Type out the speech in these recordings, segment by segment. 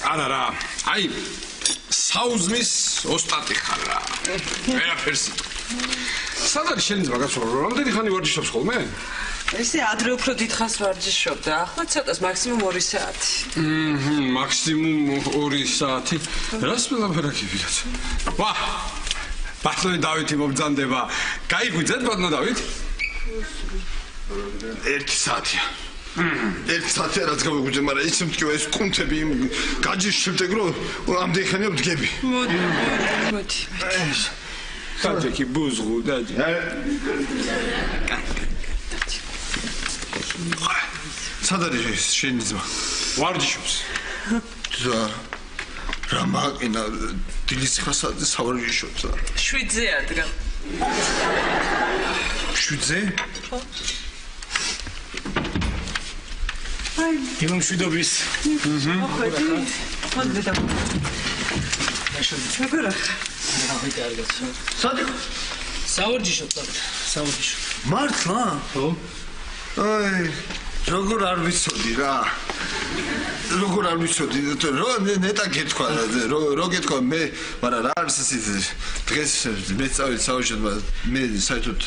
არა რა. აი საუზმის ოსტატი ხარ რა. ვერაფერს. სად არის შენი ძმა კაცო? რამდენი ხანი ვარჯიშობს ხოლმე? ესე ადრე უფრო დიდხანს ვარჯიშობდა. ახლა ცოტას მაქსიმუმ 2 საათი. მაქსიმუმ 2 საათი. რას მელაფერაკი ვიღაც? ვა! ბატონი დავითი მომბრძანდება. გაიგვიძეთ ბატონო დავით? 1 საათია. 1 საათია რაც გავიგვიძე, მაგრამ იცი მткиვა ეს კუნთები გაჯის შემდეგ რომ ამდენი ხანია ვდგები. მოდი. საჯექი ბუზღუ დაჯი. სად არის შენი ძმა? ვარჯიშობს. რა მაკინა დილის 9 საათზე სავარჯიშობს. 7-ზე ადგა. 7-ზე? ხო. აი, იმამ შვიდობის. მოხედი. მოდი და. შეგორა. სად? სავარჯიშობ, სავარჯიშო. მართლა? ხო. აი, როგორ არ ვიცოდი რა. როგორ არ ვიცოდი, რომ ნეტა გეთქვა, რომ გეთქვა მე, მაგრამ რა არის ეს დღეს მე წავედი საავადმყოფოში, მე საერთოდ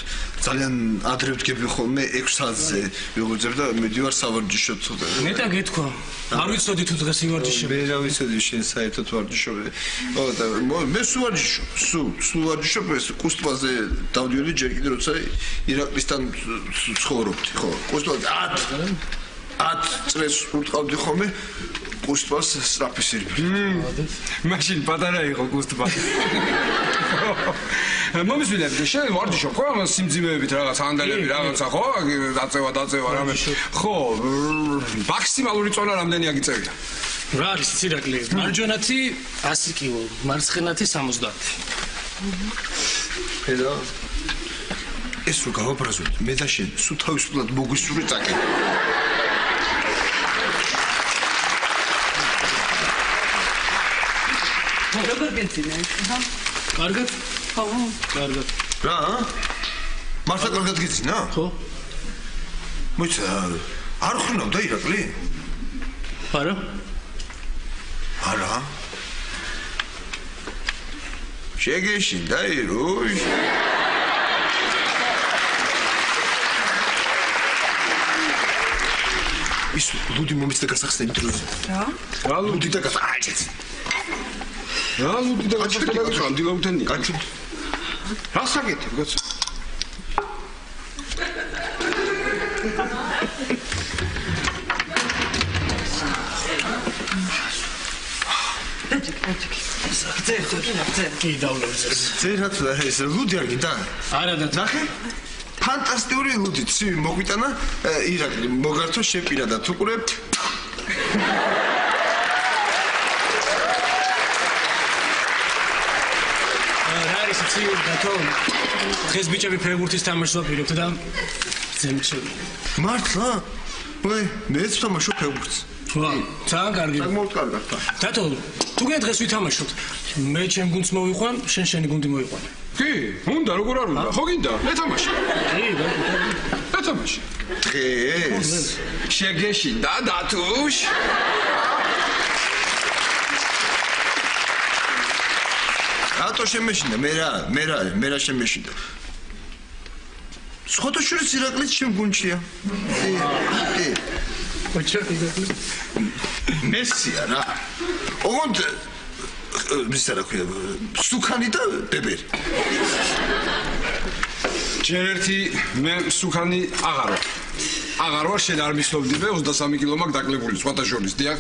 ძალიან ადრე ვდგები ხოლმე 6 საათზე ვიღვიძებ და მიდივარ სავარჯიშოდ ცოტა. ნეტა გეთქვა. არ ვიცოდი თუ დღეს ივარჯიშებ. მე რა ვიცოდი შენ საერთოდ ვარჯიშობ. ო და მე სულ ვარჯიშობ, სულ ვარჯიშობ ეს კუსტბაზე დავდიოდი ჯერ კიდე როცა ირაკლისთან ცხოვრობდი, ხო. კუსტბაზე 10 წელს ვუტყავდი ხოლმე კუსტბას სწრაფი სირბილი. მაშინ პატარა იყო კუსტბა. მომისვლები შენ ვარჯიშობ ხო ამ სიმძიმეებით რაღაც ანდალები რაღაცა ხო? დაწევა რამე. ხო, მაქსიმალური წონა რამდენი აგიწევია? რა არის ირაკლი? მარჯვენათი 100 კილო, მარცხენათი 70. ხედა ეს რო გავაბრაზოთ მე და შენ სულ თავისუფლად მოგვისურვე წაკე. როგორ გეცინე? კარგად? ხო. კარგად. რა? მართლა კარგად გეცინა? ხო. მოიცა არ ხრინავდა ირაკლი? არა. არა. შეგეშინდა იროი. ის ლუდი მომიცდა გასახსნე დროზე. რა? რა ლუდი და გასახსნე. რა ლუდი და გასახსნე ამდილაუთენია. კაცო. რა საკეთებ კაცო? კი დავლევს. ზერაც ეს ლუდი არ გინდა? არა და ნახე? ფანტასტიკური ლუდი ცივი მოგვიტანა ირაკლი მოგართო შეპირადად უყურებთ. რა არის ცივი გათო? დღეს ბიჭები ფეხბურთის თამაშს ვაპირებთ და ზემჩები. მართლა? ვაი, მეც ვთამაშობ ფეხბურთს. ვა, ძალიან კარგი. საკმაოდ კარგად. დათო, თუ გინდა დღეს ვითამაშოთ, მე ჩემ გუნდს მოვიყვან, შენ შენი გუნდი მოიყვანე. კი, უნდა როგორ არ უნდა? ხო გინდა? ეთამაში. კი, ეთამაში. დღეს შეგეშინდა დათუშ. რატო შემეშინდა? მე რა შემეშინდა? სხვადასხვა ირაკლიც ჩემ გუნდშია. კი. ოჩაკი დათო. მესია რა. ოღონდ მისარა ქვია სუქანი და ბებერი. ჯერ ერთი მე სუქანი აღარ ვარ შენ არ მისლობდი მე 23 კილო მაქვს დაკლებული სხვათა შორის დიახ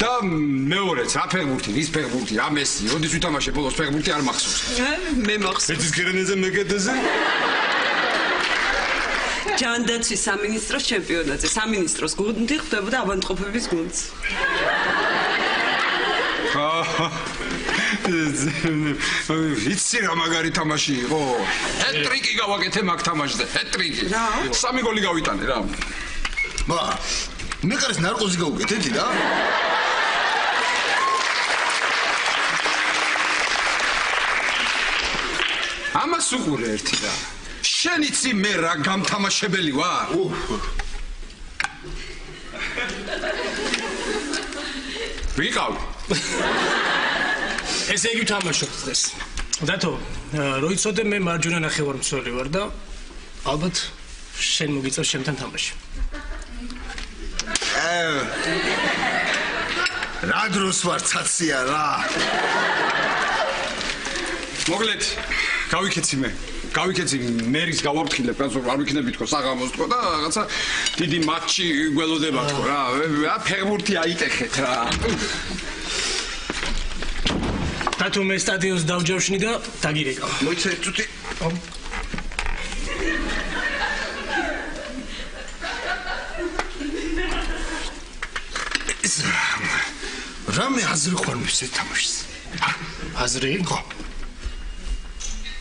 და მეორეც რა ფეხბურთი ვის ფეხბურთი რა მესი როდის ვითამაშე ბოლოს ფეხბურთი არ მახსოვს მე მახსოვს ეცის გერენეზე მეკედეზე ჯანდაცვის სამინისტროს ჩემპიონატზე სამინისტროს გუნდი ხდებოდა ავადმყოფების გუნდს იცი რა მაგარი თამაში იყო? ჰეტრიკი გავაკეთე მაგ თამაშზე, ჰეტრიკი. სამი გოლი გავიტანე რა. მა, მე კარის ნარკოზი გავუკეთეთი რა. ამას უყურე ერთი რა. შენ იცი მე რა გამთამაშებელი ვარ? ვიყავ. ესე იგი თამაშობთ დღეს. დათო, რო იცოდე მე მარჯვენა ნახევარმცველი ვარ და ალბათ შენ მოგიწევს ჩემთან თამაში. რა დროს ვარ ცაცია რა. მოკლედ, გავიქეცი მე. გავიქეცი მერის გავაფრთხილებ, კაცო, არ ვიქნები თქო საღამოს თქო და რაღაცა დიდი მატჩი გველოდება თქო რა. ფეხბურთი აიტეხეთ რა. დათო მე სტადიონს დავჯავშნი და დაგირეკავ. მოიცა წუთი. რამე აზრი ხარ მისე თამაშს? აზრი? ხო.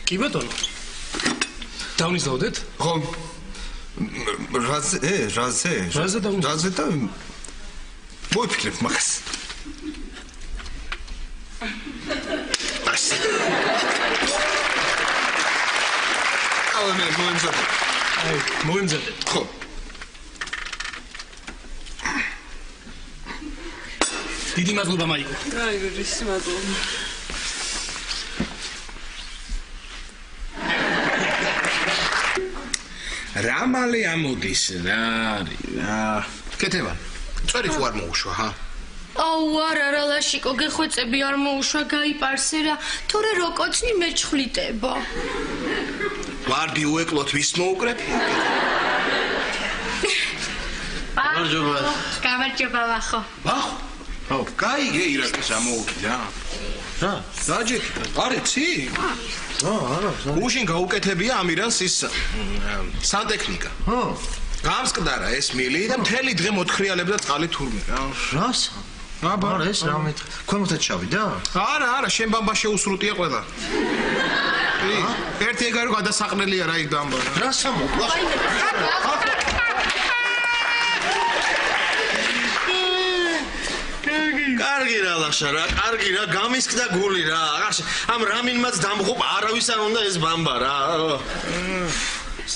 კი ბატონო. დავნიზავდეთ? ხო. რაზე და მოიფიქრებ მაგას. მოიმზადე. ხო. დიდი მადლობა მაიკო. აი, ვირის მადლობა. რა მალე ამოდის რა. კეთება. წვერი ხო არ მოუშვა, ჰა? აუ არა რა ლაშიკო გეხვეწები არ მოუშვა გაიპარსე რა თორე რო კოცნი მეჩხლიტება ვარდი უეკლოთ ვის მოუკრები გამარჯობა ვახო ხო გაიგე ირაკის ამოუგდა რა დაჯექი არიცი არა უშინ გაუკეთებია ამირანს ის სანტექნიკა ხო გამსკდარა ეს მილი და მთელი დღე მოთხრიალებდა წყალი თურმე რა რას აბა ეს რა მეთქ ქვემოთაც ჩავიდა არა შენ ბამბა შეუსრუტია ყველა ერთი ეგარო გადასაყრელია რა იქ ბამბა რა სამოკლა კარგი რა ლაშა რა კარგი რა გამისკდა გული რა ამ რამინმაც დამღუპ არავის არ უნდა ეს ბამბა რა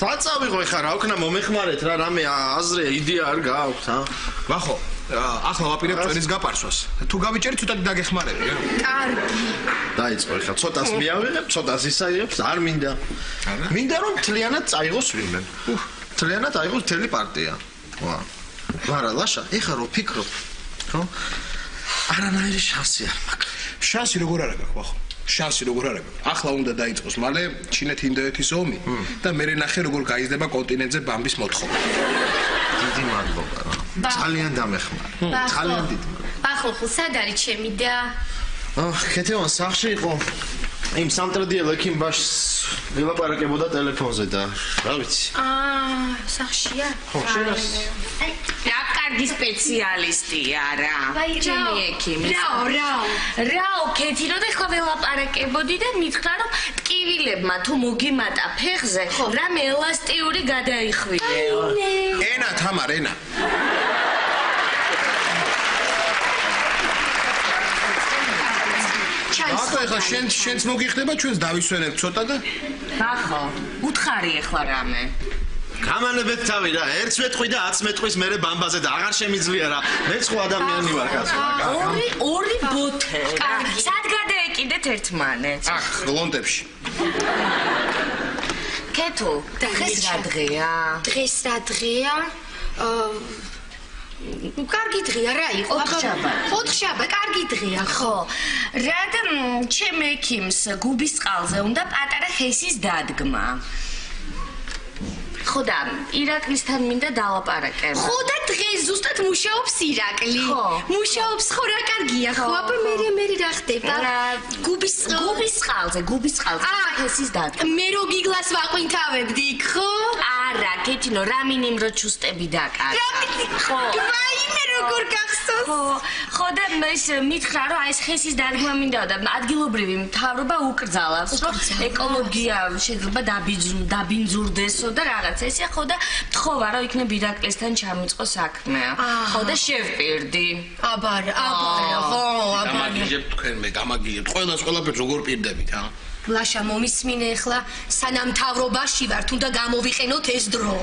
საწავიღო ეხა რა ვქნა მომეხმარეთ რა რამე აზრე იდეა არ გააქვთ ა ვახო ახლა ვაპირებ წვერის გაპარსვას თუ გავიჭერი ცოტა დაგეხმარები რა კარგი დაიწყო ეხა ცოტას მიავიღებ ცოტას ისაიღებს არ მინდა მინდა რომ თლიანად წაიღოს ვინმე თლიანად აიღოს მთელი პარტია ვა ვარა ლაშა ეხა რო ფიქრობ ხო არანაირი შანსი არ მაქვს შანსი როგორ არა გაქვს ვახო შანსი როგორ არა გაქვს ახლა უნდა დაიწყოს მალე ჩინეთ-ინდოეთის ომი და მე ნახე როგორ გაიზრდება კონტინენტზე ბამბის მოთხოვნა დიდი მადლობა რა ძალიან დამეხმარა ძალიან დიდი ახლა სად არის ჩემი და ქეთევან სახში იყო იმ სამტრედიელ ექიმბაშს ვილაპარაკებოდა ტელეფონზე და რა ვიცი სახშია ხო შენას რა კარგი სპეციალისტია რა ჩემი ექიმი რაო ქეთინო და ხა ველაპარაკებოდი და მითხრა რომ ტკივილებმა თუ მოგიმატა ფეხზე რამე ელასტიური გადაიხვიეო ენა თამარ ენა აკა ეხლა შენც მოგიხდება ჩვენს დავისვენებ ცოტა და ახო უთხარი ეხლა რამე გამანებეთ თავი რა 1 მეტყვი და 10 მეტყვის მერე ბამბაზე და აღარ შემიძლია რა მე ხო ადამიანი ვარ კაცო ორი ბოთე სად გადაეკიდეთ ერთმანეთს აქ ლონტებში კეთო დღეს რა დღეა დღეს რა დღეა კარგი დღეა რა იყო ოთხშაბათი კარგი დღეა ხო რადგან ჩემ ექიმს გუბის წყალზე უნდა პატარა ხესის დადგმა ხო და ირაკლისთან მინდა დალაპარაკებ ხო და დღეს ზუსტად მუშაობს ირაკლი მუშაობს ხო რა კარგია ხო აბა მე რა ხდება გუბის წყალზე ხესის დადგმა მე რო გიგლას ვაყვინთავებდი ხო არა კეთინო რამინიმ რო ჩუსტები დაკარგა ხო ვაიმე როგორ გახსოვს ხო და ეს მითხრა რომ აი ეს ხესის დადგმა მინდა და ადგილობრივი მთავრობა უკრძალავს რომ ეკოლოგია შეიძლება დაბინძურდესო და რაღაც ესე ხო და თხოვა რომ იქნებ ირაკლისთან ჩამიწყო საქმე ხო და შევპირდი აბა ხო გამაგიჟებთ თქვენ მე გამაგიჟებთ ყველაფერს როგორ პირდებით ა ლაშა მომისმინე ახლა სანამ მთავრობაში ვარ თუნდა გამოვიყენოთ ეს დრო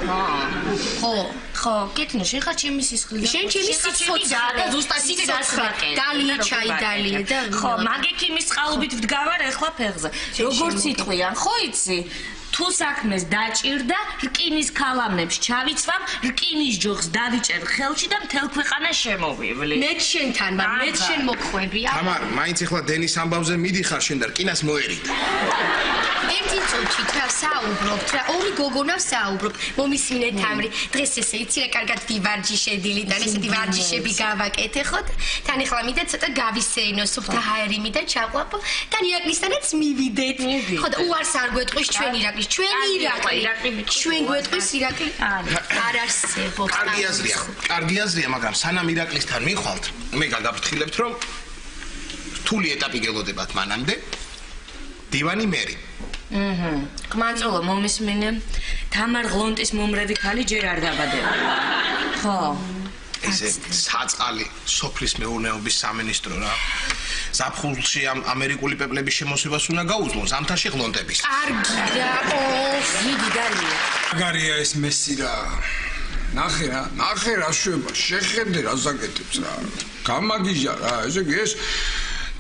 ხო კეთნო შენ ხარ ჩემი სისხლი შენ ჩემი სიცოცხლე და ზუსტად სიცოცხლე დალი ჩაი დალი და ხო მაგექიმის წყალობით ვდგავარ ახლა ფეხზე როგორც იტყვიან ხო იცი თუ საქმეს დაჭირდა რკინის ქალამნებს ჩავიცვამ რკინის ჯოხს დავიჭერ ხელში და მთელ ქვეყანა შემოვივლი მე შენთან ვარ მე შენ მოხვებია თამარ მაინც ახლა დენის ამბავზე მიდიხარ შენ და რკინას მოერიდ ერთი წუთით რა საუბრობთ რა ორი გოგონა საუბრობ მომისმინე თამრი დღეს ესე იცი რა კარგად ვივარჯი შედილიდან ესეთი ვარჯიშები გავაკეთე ხო თან ახლა მიდა ცოტა გავისეინო სუფთა ჰაერიმი და ჩაყვაპო თან ირაკლისთანაც მივიდეთ ხო და უარს არ გვეტყვის ჩვენი ირაკლი ჩვენი ირაკლი ჩვენ გვეტყვის ირაკლი არ არსებობს კარგი აზრია მაგრამ სანამ ირაკლისთან მიხვალთ მე გადავფრთხილებთ რომ რთული ეტაპი გელოდებათ მანამდე დივანი მერი კმანწოლო მომისმინე თამარ ღლონტის მომრედი ქალი ჯერ არ დაბადება ხო ესე საწყალი სოფლის მეურნეობის სამინისტრო რა ზაფხულში ამერიკული პეპლების შემოსევას უნდა გაუძლონ ზამთარში ღლონტების კარგია დიდი დალია მაგარია ეს მესი რა ნახე რა შეხედე რა ზაკეთებს რა გამაგიჟა რა ესე ეს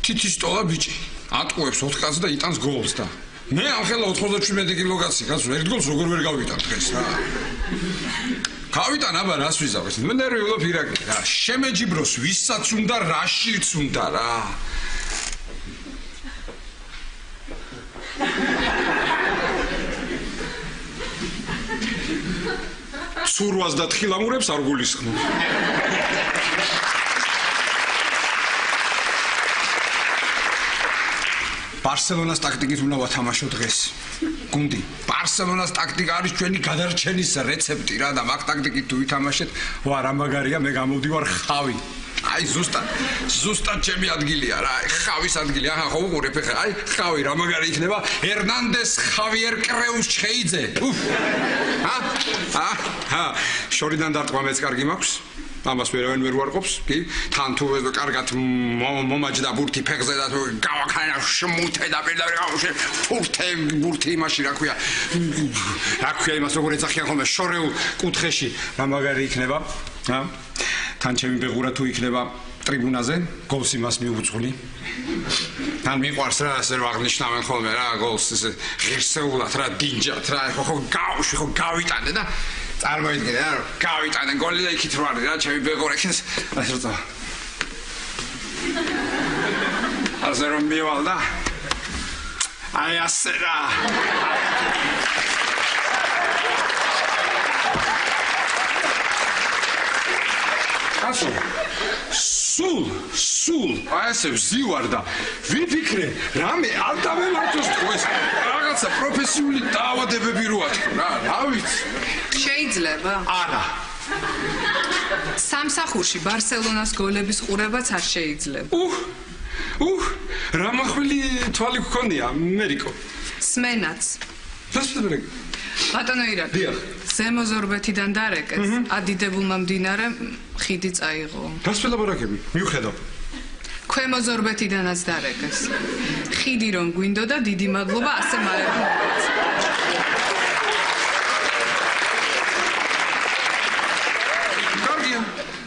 თითის ტოლა ბიჭი ატყუებს 4 კაცს და იტანს გოლს და მე ახლა 97 კილოგრამი კაცს ერთ გოლს როგორ ვერ გავიტან დღეს რა გავიტან აბა რას ვიზავთ მე ნერვიულობ ირაკლი რა შემეჯიბროს ვისაც უნდა რაშიც უნდა რა სურვას და თხილამურებს არ გულისხმობ ბარსელონას ტაქტიკით უნდა ვათამაშო დღეს. გუნდი, ბარსელონას ტაქტიკა არის ჩვენი გადარჩენის რეცეპტი რა და მაგ ტაქტიკით თუ ვითამაშეთ, ვა რა მაგარია, მე გამოვდივარ ხავი. აი ზუსტად ჩემი ადგილია რა, ხავის ადგილი. აჰა, ხო უყურებ ხა, აი ხავი რა მაგარი იქნება, ერნანდეს ხავიერ კრეუს ჩხეიძე. ჰა, შორიდან დარტყმა მეც კარგი მაქვს. ამას ვერავინ ვერ უარყოფს, კი? თან თუ კარგად მომაჯდა ბურთი ფეხზე და გავაქანა შემუთე და პირდაპირ გავუშე ბურთი იმაში რა ქვია. რა ქვია იმას როგორ ეძახიან ხოლმე შორეულ კუთხეში. რა მაგარი იქნება? ჰა? თან ჩემი ბეღურა თუ იქნება ტრიბუნაზე, გოლს იმას მიუძღვნი. თან მიყვარს რა ასე რომ აღნიშნავენ ხოლმე რა გოლს ესე ღირსეულად რა დინჯად რა ხო გავუშვი ხო გავიტანე და წარმოიდგინე რა გავიტანე გოლი და იქით რო არის რა ჩემი ბეღურა იქნეს ასე რომ ასე რომ მივალდა აი ასე რა ასო სულ აი ესე ვზივარ და ვიფიქრე რამე არ დავემართოს თქვენს რაღაცა პროფესიული დაავადებები რო ათქო რა ვიცი შეიძლება არა სამსახურში ბარსელონას გოლების ყურებაც არ შეიძლება რა მახვილი თვალი გქონია მერიკო სმენაც დასწრები ბატონო ირაკლი ზემო ზორბეთიდან დარეკეს ადიდებულმა მდინარე ხიდი წაიღო დასწრებარაკები მიუხედავ ქვემო ზორბეთიდანაც დარეკეს ხიდი რომ გვინდოდა დიდი მადლობა ასე მარებულ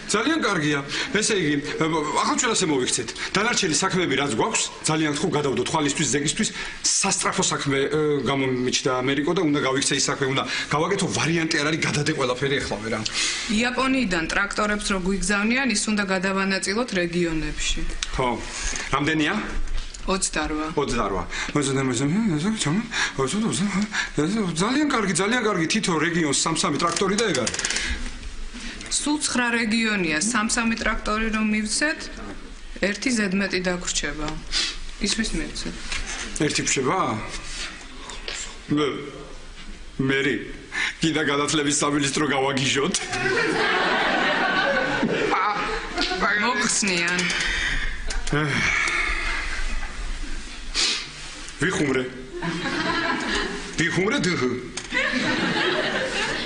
ძალიან კარგია. ესე იგი, ახლა ჩვენ ასე მოვიქცეთ. დანარჩენი საქმეები რაც გვაქვს, ძალიან გთხოვ გადავდო თვალისთვის, ზეგისთვის, სასტრაფო საქმე გამომიჩნდა ამერიკო და უნდა გავიქცე ის საქმე, უნდა გავაკეთო ვარიანტი არ არის გადადე ყველაფერი ახლავე რა. იაპონიიდან ტრაქტორებს რო გვიგზავნიან, ის უნდა გადავანაწილოთ რეგიონებში. ხო. რამდენია? 28. ძალიან კარგი, თითო რეგიონს 3-3 ტრაქტორი და ეგ არის. სულ 9 რეგიონია, 3-3 ტრაქტორი რომ მივცეთ, ერთი ზედმეტი დაგვრჩება. ისმის მივცეთ. ერთი გვრჩება? მერი, კიდე გადათლების სამინისტრო გავაგიჟოთ. მოხსნიან. ვიხუმრე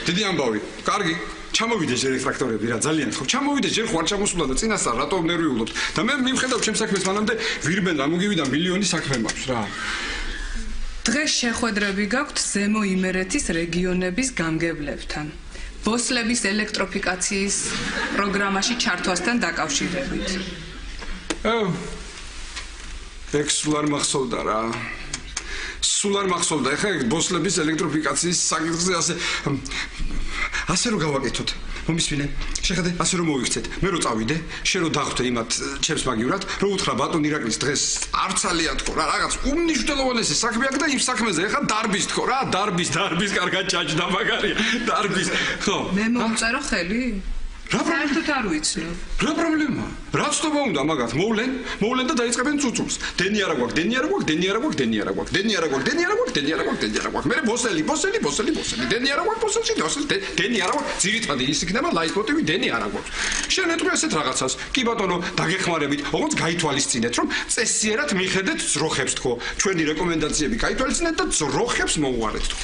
დიდი ამბავი, კარგი ჩამოვიდე ჯერ ტრაქტორები რა ძალიან ხო ჩამოვიდე ჯერ ხوار ჩამოსულა და წინასწარ რატო ნერვიულობთ და მე მივხედავ ჩემს საქმეს მანამდე ვირბენ და მოგივიდა მილიონი საქმე მაქვს რა დღეს შეხვედრები გაქვთ ზემო იმერეთის რეგიონების გამგებლებთან. ბოსლების ელექტროფიკაციის პროგრამაში ჩართვასთან დაკავშირებით. ეგ სულ არ მახსოვდა რა. სულ არ მახსოვდა. ეხლა ბოსლების ელექტროფიკაციის საკითხზე ასე რომ გავაკეთოთ. მომისმინე, შეხედე, ასე რომ მოვიქცეთ. მე რო წავიდე, შენ რო დახვდე იმათ ჩემს მაგივრად, რო უთხრა ბატონ ირაკლის დღეს არცალია თქო რა, რაღაც უმნიშვნელოვანესი საქმე აქვს და იმ საქმეზე ეხლა დარბის თქო რა, დარბის, კარგად ჩაჯდა მაგარია, დარბის. ხო. მე მომწერო ხელი? საერთოდ არ ვიცნობ. რა პრობლემა? რა ცნობა უნდა მაგათ? მოვლენ და დაიწყებენ წუწულს. დენი არა გვაქვს. მე ბოსელი. დენი არა გვაქვს ბოსელში, დენი არა გვაქვს. ძირითადი ის იქნება ლაიტმოტივი დენი არა გვაქვს. შენ ეტყვი ასეთ რაღაცას. კი ბატონო, დაგეხმარებით, ოღონდ გაითვალისწინეთ, რომ წესიერად მიხედეთ ძროხებს თქო. ჩვენი რეკომენდაციები გაითვალისწინეთ და ძროხებს მოუარეთ თქო.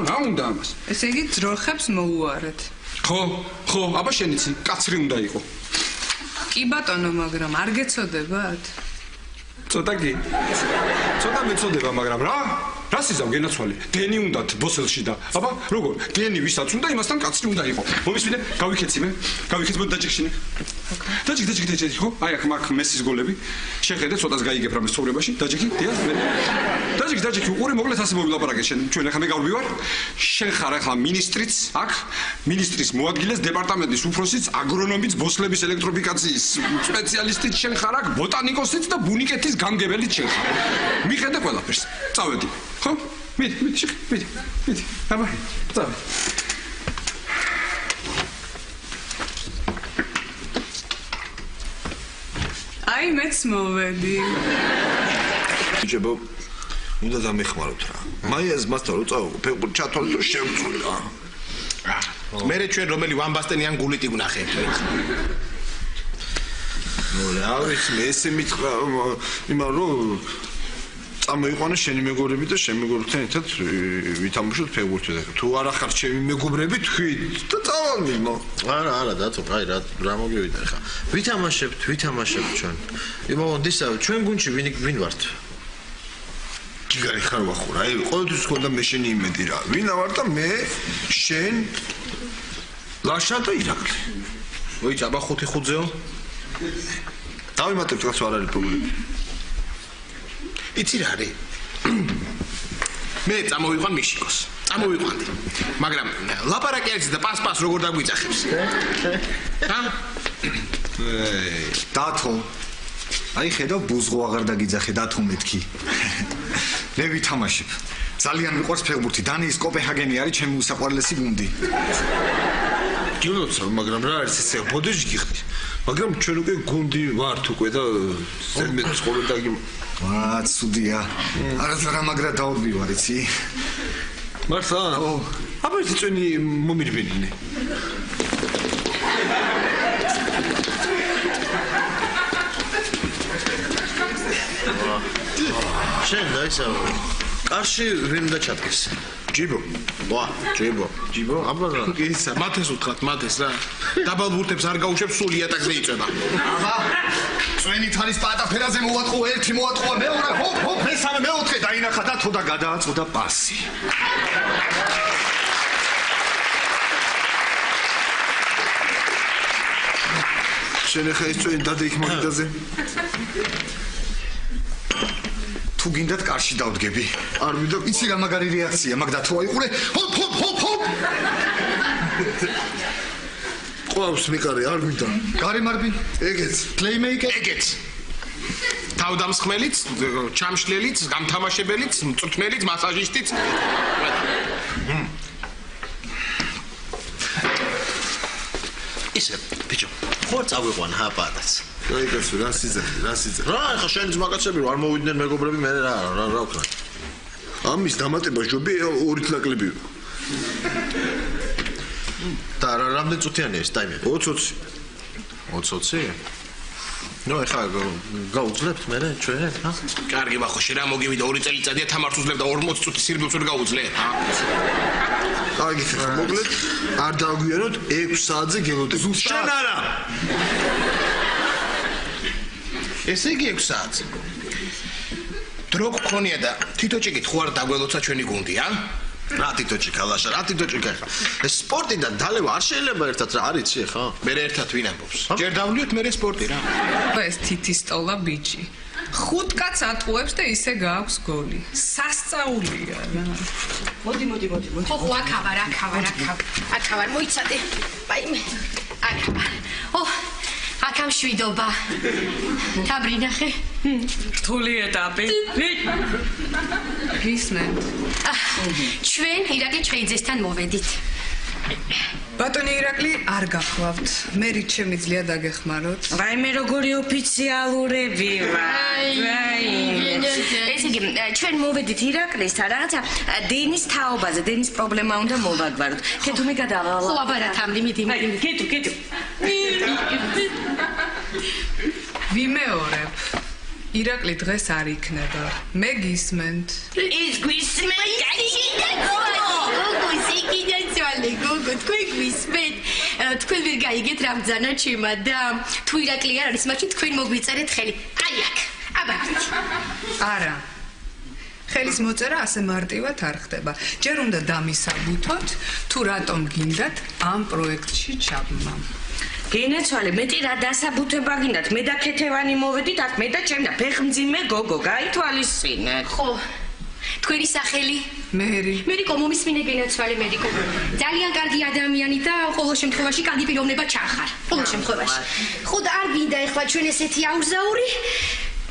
რა უნდა ამას? ესე იგი ძროხებს მოუარეთ. ხო, აბა შენიცი, კაცრი უნდა იყო. კი ბატონო, მაგრამ არ გეცოდებათ? ცოტა მეწოდება, მაგრამ რა სიზამ გენაცვალე? დენი უნდათ ბოსელში და აბა როგორ? დენი ვისაც უნდა იმასთან კაცრი უნდა იყო. მომისმინე, გავიქეცი მოდი დაჭიქშინე. დაჭიქ, ხო? აი აქ მაგ მესის გოლები. შეხედე, ცოტას გაიგებ რამე ცხოვრებაში. დაჭიქი, დიახ, მე. დაჭიქ, უყური მოგლეთ ასე მოვილაპარაკე შენ. ჩვენ ახლა მე გავდივარ. შენ ხარ ახლა მინისტრიც, აქ მინისტრის მოადგილეს დეპარტამენტის უფროსიც, აგრონომიც, ბოსლების ელექტროფიკაციის სპეციალისტიც შენ ხარ აქ, ბოტანიკოსიც და ბუნიკეთის გამგებელიც შენ ხარ. მიხედე ყველაფერს. წავედი. ხო? მიდი. აბა, წავედი. აი მეც მოვედი. ბიჭებო, უნდა დამეხმაროთ რა. მაიას მასთან რო წავ, ფეხბურთი ჩათვალე რომ შევწული რა. მერე ჩვენ რომელი ვამბასტენიან გულიტი ვნახეთ. ნუ რა ვიცი, მე ესე მითხრა, იმან რომ წამოიყვანე შენი მეგობრები და შენ მეგობრებთან ერთად ვითამაშოთ ფეხბურთი და თუ არა ხარ ჩემი მეგობრები თქვი და წავალმო. არა, დათო, აი რა მოგივიდა ხა. ვითამაშებთ ჩვენ. იმავდისა, ჩვენ გუნდში ვინ ვართ? გიგარი ხარ ვახურა, აი ყოველთვის ხონდა მე შენი იმედი რა. ვინა ვარ და მე შენ ლაშა და ირაკლი. ვიჭ, აბა 5-5-ზეო? დავიმატებთ რაც არ არის პრობლემა. იცი რა არის? მე წამოვიყვან მიშიკოს. წამოვიყვანდი. მაგრამ ლაპარაკი არის და პას როგორ დაგვიძახებს? დათო. აი ხედავ ბუზღო აღარ დაგიძახე დათო მეთქი. მე ვითამაშებ. ძალიან მიყვარს ფეხბურთი. დანიის კოპენჰაგენი არის ჩემი უსაყვარლესი გუნდი. გილოცა, მაგრამ რა არის ესე ბოდეში გიხდი. მაგრამ ჩვენ უკვე გუნდი ვართ უკვე და ზედმეტ ცხოვრება დაგი ცუდია. არა მაგრა დაობივარ, იცი? მართლა? აბა ეს წვენი მომირბინინე. შენ დაისავა. კარში ვინ უნდა ჩადგეს? ჯიბო. ჯიბო. აბა რა. ისა, მათეს უთხრათ, რა. დაბალ ბურთებს არ გაუშვებს, სულ იატაკზე იწება. აბა. წვენი თალის პატაფერაზე მოვატყო, ერთი მოვატყო, მეორე, ჰოპ, მესამე, მეოთხე დაინახა და თოდა გადააწოდა პასი. შენ ახლა ეს წვენი დადეიქ მაგიდაზე. თუ გინდათ კარში დავდგები. არ მინდა, იცი რა მაგარი რეაქცია, მაგდა თუ აიყურე, ჰოპ. ყავს მიყარე, არ მინდა. გარემარბი, ეგეც, პლეიმეიკერი, ეგეც. თავდამსხმელიც, ჩამშლელიც, გამთამაშებელიც, მწვრთნელიც, მასაჟისტიც. ისე, ბიჭო, ხო წავიყვან ჰაპატაც. აი კაცო, რა სიძახი. რა, ახლა შენი ძმაკაცები რო არ მოვიდნენ მეგობრები, მე რა ვქნა. ამის დამატება ჯობი 2 ნაკლებია. და რამდენი წუთიანია ეს ტაიმერი? 20. 20? ნუ ახლა გაუძლებთ მე ჩვენ, ჰა? კარგი ბახო, შენ რა მოგივიდა 2 წელიწადია თამარს უძლებ და 40 წუთი სირბილს ვერ გაუძლე, ჰა? კარგი, მოგლეთ, არ დავგვიანოთ 6 საათზე გელოდებ. შენ არა. ესე იგი 6 საათზე. და რო გქონია და თითოჭიკით ხო არ დაგველოცა ჩვენი გუნდი, ა? რა თითოჭიკა ლაშა, რა თითოჭიკა ხა. ეს სპორტი და დალევა არ შეიძლება ერთად რა არიცი ხა? მე ერთად ვინ ამბობს? ჯერ დავლიოთ მე სპორტი რა. ეს თითისტოლა ბიჭი. 5 კაც ატყუებს და ისე გააქვს გოლი. სასწაულია რა. მოდი. ხო, აქ მოიცადე. აი მე. აქ. აქამ შვიდობა. თაბრინახე. რთული ეტაპი. გისმენთ. ჩვენ ირაკლი ჩხეიძესთან მოვედით. ბატონი ირაკლი არ გახლავთ. მე რით შემიძლია დაგეხმაროთ? რაიმე როგორი ოფიციალურები ვარ. ესე იგი, ჩვენ მოვედით ირაკლისთან რაღაცა დენის თაობაზე, დენის პრობლემა უნდა მოვაგვაროთ. ქეთუმი გადავალ. ხო, აბარა თამრი, მიდი. ქეთუ. ვიმეორებ. ირაკლი დღეს არ იქნება. მე გისმენთ. ის გვისმენთ. გოგო, თქვენ გვისმენთ. თქვენ ვერ გაიგეთ რა ბრძანა ჩემა და თუ ირაკლი არ არის, მაშინ თქვენ მოგვიწერეთ ხელი. აი აქ. აბა. არა. ხელის მოწერა ასე მარტივად არ ხდება. ჯერ უნდა დამისაბუთოთ, თუ რატომ გინდათ ამ პროექტში ჩაბმა. გენაცვალე, მეტი რა დასაბუთება გინდათ? მე და ქეთევანი მოვედით, აქ მე და ჩემი და ფეხმძიმე გოგო, გაითვალისწინეთ. ხო. თქვენი სახელი? მერიკო, მომისმინე გენაცვალე მერიკო. ძალიან კარგი ადამიანი და ყოველ შემთხვევაში კარგი პიროვნება ჩახარ. ყოველ შემთხვევაში. ხო და არ გინდა ეხლა ჩვენ ესეთი აურზაური?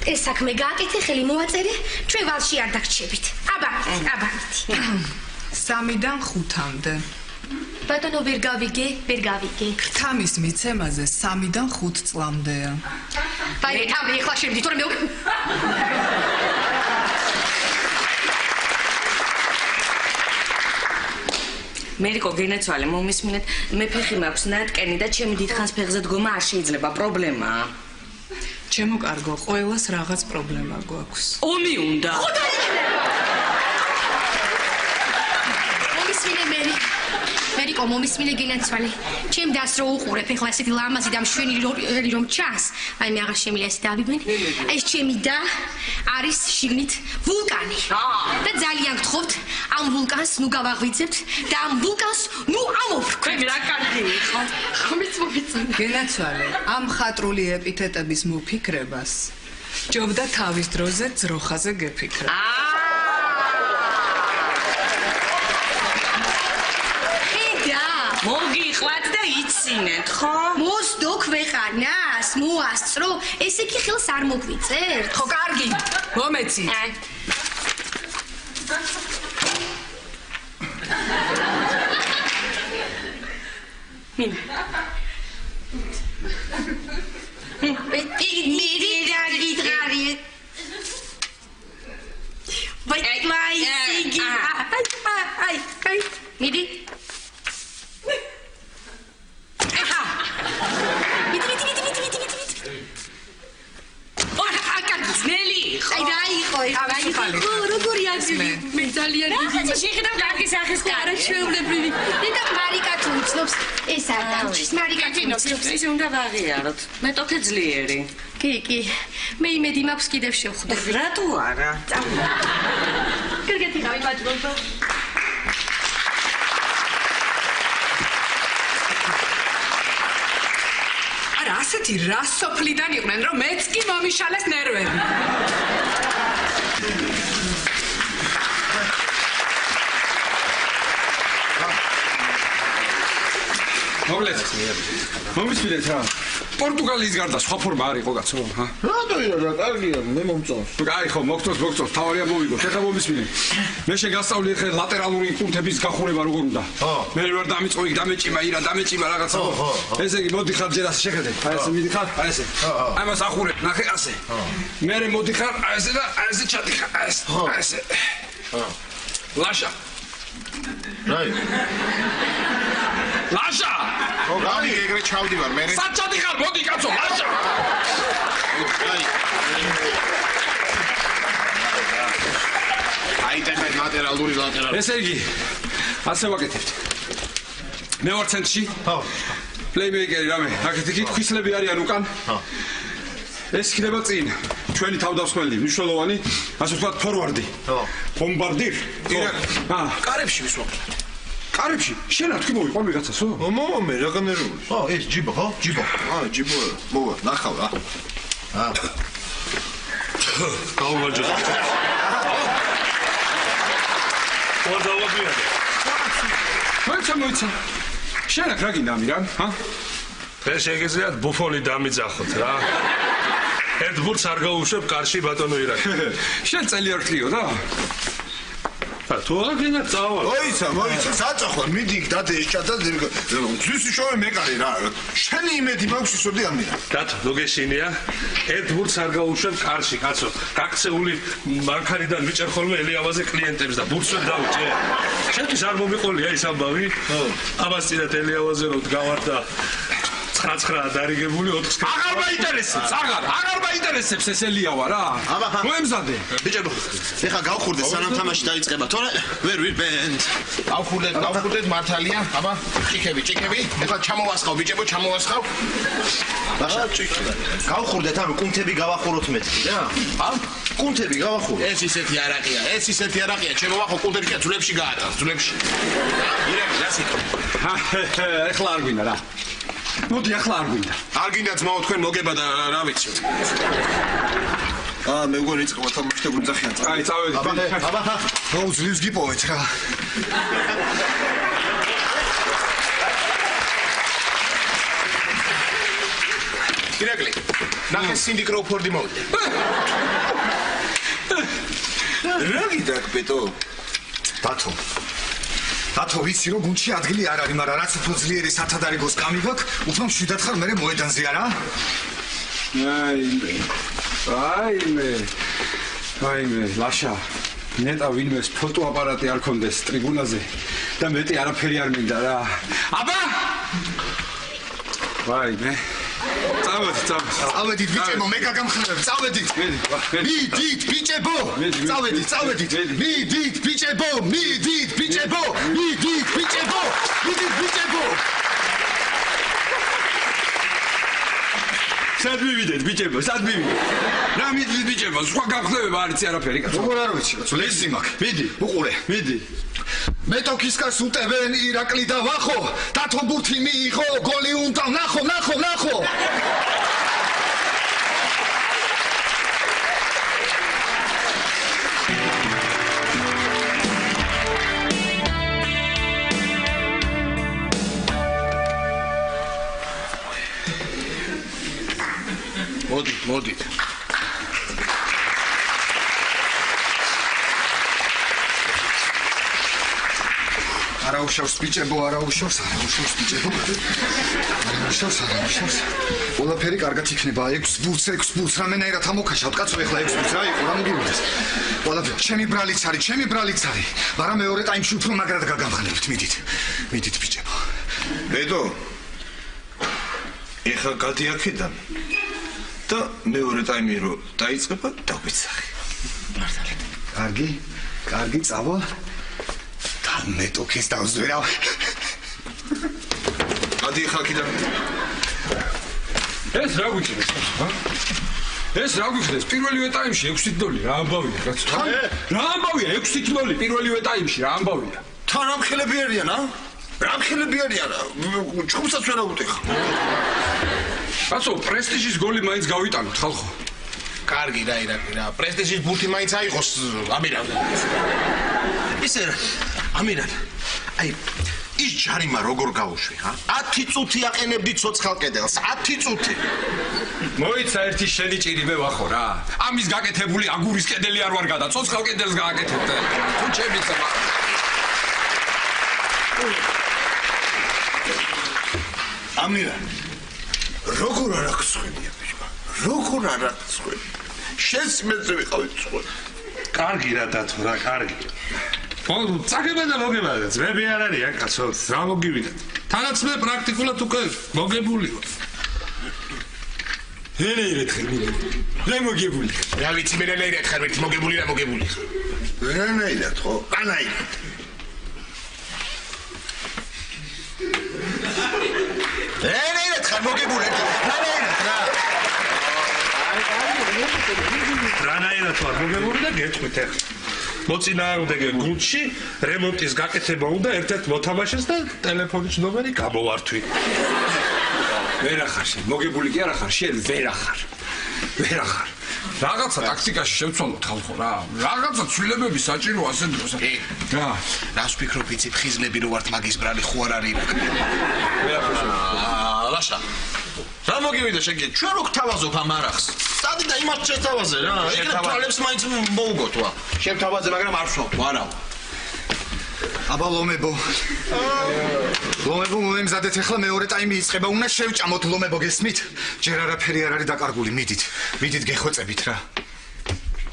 ეს საქმე გააკეთე, ხელი მოვაწერე, ჩვენ ვალში არ დაგრჩებით. აბა. 3-დან 5-მდე. ბატონო, ვერ გავიგე. ქრთამის მიცემაზე 3-დან 5 წლამდეა. აი, თამრი ეხლა შემდი, თორემ მე მერიკო, გენაცვალე, მომისმინეთ, მე ფეხი მაქვს ნატკენი და ჩემი დიდხანს ფეხზე დგომა არ შეიძლება, პრობლემაა. ჩემო კარგო, ყველას რაღაც პრობლემა გვაქვს. ომი უნდა. მერიკო, მომისმინე გენაცვალე. ჩემ დას რო უყურებ, ეხლა ესეთი ლამაზი და მშვენი რომ ჩანს. აი მე აღარ შემიძლია ესე დავიგვენ. ეს ჩემი და არის შიგნით ვულკანი. და ძალიან გთხოვთ, ამ ვულკანს ნუ გავაღვიძებთ და ამ ვულკანს ნუ ამოვფრქვით. რა კარგი იყო. ხომიც მოვიწონა. გენაცვალე, ამ ხატრული ეპითეტების მოფიქრებას ჯობდა თავის დროზე ძროხაზე გეფიქრა. მოგიყვათ და იცინეთ, ხო? მოსდო ქვეყანას, მოასწრო, ესე კი ხელს არ მოგვიწერთ. ხო, კარგი, მომეცი. მინა. მიდი რა გიძღარი. აი. მიდი. როგორი აზრი მე ძალიან რა შეხედავ კარგი სახის კარა ჩვეულებრივი და მარიკა თუ იცნობს ეს არ დავჭის მარიკა თუ იცნობს ის უნდა ვაღიაროთ მე თოქე ძლიერი კი მე იმედი მაქვს კიდევ შევხვდები რატო არა კარგეთი ხავი ბაჭბო არა ასეთი რა სოფლიდან იყვნენ რომ მეც კი მომიშალეს ნერვები მოკლედ მომისმინეთ რა პორტუგალიის გარდა სხვა ფორმა არ იყო კაცო ჰა რატო რა კარგია მე მომწონს აი ხო მოგწონს თავარია მოვიგო ხეხა მომისმინე მე შეგასწავლი ხე ლატერალური იმპულსების გახურება როგორ უნდა მე ვარ დამიწყოი დამეჭიმა ირა დამეჭიმა რაღაცა ესე იგი მოდიხარ ჯერ ასე შეხედე აი ესე მიდიხარ აი ესე აი მას ახურებ ნახე ასე მე მოდიხარ აი ესე და აი ესე ჩადიხარ აი ესე ლაშა რაი ლაშა ხო გავი ეგრე ჩავდივარ მე საჭადი ხარ მოდი კაცო ლაშა აი ტემპერ ლატერალური ესე იგი ასე ვაკეთებთ მე ვარ ცენტრში ხო პლეიმეიკერი რამე აქეთ იქ ქვისლები არიან უკან ეს იქნება წინ ჩვენი თავდამსხმელი, მნიშვნელოვანი, ასე ვთქვათ, ფორვარდი. ბომბარდირ. კარებში ვისვამთ. კარებში? შენ რა თქვი მოვიყვა ვიღაცასო? მომე, რა განერული. ეს ჯიბო, ხო? ჯიბო. ჯიბო. მოვა, ნახავ რა. გაუმარჯოს. მოიცა. შენ რა გინდა ამირან, ჰა? დღეს შეგიძლიათ ბუფონი დამიძახოთ რა. ერთ ბურთს არ გაუშვებ კარში ბატონო ირაკი. შენ წელი არ ხლიო რა? თუ არ გინდა წავალ. მოიცა, საწახო, მიდი დადე ეს ჩათა. ძვისი შოვე მეკარი რა. შენი იმედი მაქვს ისოდი ამირა. დათო, ნუ გეშინია. ერთ ბურთს არ გაუშვებ კარში, კაცო. გაქცეული მანქანიდან ვიჭერ ხოლმე ელიავაზე კლიენტებს და ბურთს ვერ დავუჭე. შენთვის არ მომიყოლია ის ამბავი? ამას წინათ ელიავაზე რომ დგავარ და 9 დარიგებული 4 აღარ მაინტერესებს, აღარ მაინტერესებს ეს ელიავა რა. მოემზადე. ბიჭებო, ეხა გავხურდე სანამ თამაში დაიწყება, თორე ვერ ვიბენთ. გავხურდეთ მართალია. აბა, ჭიქები. ეხლა ჩამოვასხავ ბიჭებო, ჩამოვასხავ. ახლა ჭიქები. გავხურდეთ, ანუ კუნთები გავახუროთ მეთქი რა. კუნთები გავახუროთ. ეს ისეთი არაკია, შემოვახო კუნთები და ძვლებში გაატარ, ძვლებში. ირაკი, რა სიტყვა. ეხლა არ გვინდა რა. მოდი ახლა არ გვინდა. არ გინდა ძმაო თქვენ მოგება და რა ვიცი. მე მგონი იწყება თამაში გუძახიან. აი, წავედი. აბა, მოუძლებს გიპოვეთ რა. ირაკლი, ნახე სინდი კროუფორდი მოვიდა. რა გინდა ბეტო? დათო ვიცი რომ გუნდში ადგილი არ არის, მაგრამ რაც უფრო ძლიერი სათადარიგოს გამიგაქ, უფრო მშვიდად ხარ მე მოედანზე არა? აიმე, ლაშა. ნეტა ვინმეს ფოტოაპარატი არ კონდეს ტრიბუნაზე და მეტი არაფერი არ მინდა რა. აბა! ვაიმე. წავედით ბიჭებო, მე გაგამხნევებ, წავედით. მიდით ბიჭებო. წავედით. მიდით ბიჭებო. სად მივიდეთ ბიჭებო, რა მიდით ბიჭებო, სხვა გამხნევება არ იცი არაფერი კაცო. როგორ არ ვიცი, ლექსი მაქვს. მიდი, უყურე. მეტოქისკას უტევენ ირაკლი და ვახო, დათო ბურთი მიიღო, გოლი უნდა ნახო. მოდით. არაუშავს ბიჭებო. ყველაფერი კარგად იქნება. 6 ბურთს რამენაირად ამოქაშავთ, კაცო, ეხლა 6 ბურთს რა იყო, რა მოგივიდეს. ყველაფერი ჩემი ბრალიც არის, მაგრამ მეორე ტაიმში უფრო მაგრად გაგამხნევთ. მიდით ბიჭებო. ბედო. ეხლა გადი აქედან. და მეორე ტაიმი რო დაიწყება, დაგვიცახე. კარგი, წავალ. და მეტოქის დავზვერავ. გადი ეხლა აქედან. ეს რა გვიქნეს? პირველივე ტაიმში 6-0 რა ამბავია, კაცო? რა ამბავია 6-0 პირველივე ტაიმში, რა ამბავია? თან რამხელები არიან, ჩხუბსაც ვერ აუტეხა. კაცო, პრესტიჟის გოლი მაინც გავიტანოთ, ხალხო. კარგი რა ირაკლი რა. პრესტიჟის ბურთი მაინც აიღოს ამირან. ისე რა, ამირან. აი, ის ჯარიმა როგორ გაუშვი, ხა? 10 წუთი აყენებდი ცოცხალ კედელს, 10 წუთი. მოიცა ერთი შენი ჭირიმე ვახო რა. ამის გაკეთებული აგურის კედელი არ ვარ გადა, ცოცხალ კედელს გააკეთებდა. თუ ჩემიც აბა. ამირან. როგორ არ აღსხვენია ბიჭო? შენს მეზე ვიყავით სხვა. კარგი რა დათო რა, კარგი. წაგება და მოგება, ძმები არ არიან, კაცო, რა მოგივიდა. თანაც მე პრაქტიკულად უკვე მოგებული ვარ. რა მოგებული? რა ვიცი მე ნაირად ხარ ერთი მოგებული. რანაირად ხო? რანაირად ხარ მოგებული. რანაირად რა. რანაირად ვარ მოგებული და გეტყვით ახლა. მოწინააღმდეგე გუნდში რემონტის გაკეთება უნდა ერთ-ერთ მოთამაშეს და ტელეფონის ნომერი გამოვართვი. ვერ ახარ შენ, მოგებული კი არ ახარ, შენ ვერ ახარ. ვერ ახარ. რაღაცა ტაქტიკაში შევცვალოთ ხალხო რა. რაღაცა ცვლილებები საჭირო ასე დროს. რა? რას ვფიქრობ იცი ფხიზლები რო ვართ მაგის ბრალი ხო არ არის. ლაშა. რა მოგივიდა შენ კი? ჩვენ რო გთავაზობ ამ არახს. სადი და იმათ შეთავაზე რა. იქნებ თვალებს მაინც მოუგოთ ვა. შევთავაზე, მაგრამ არ ვსვავ, ვარაო. აბა ლომებო. ლომებო მომემზადეთ ახლა მეორე ტაიმი იწყება, უნდა შევჭამოთ ლომებო გესმით? ჯერ არაფერი არ არის დაკარგული, მიდით. მიდით გეხვეწებით რა.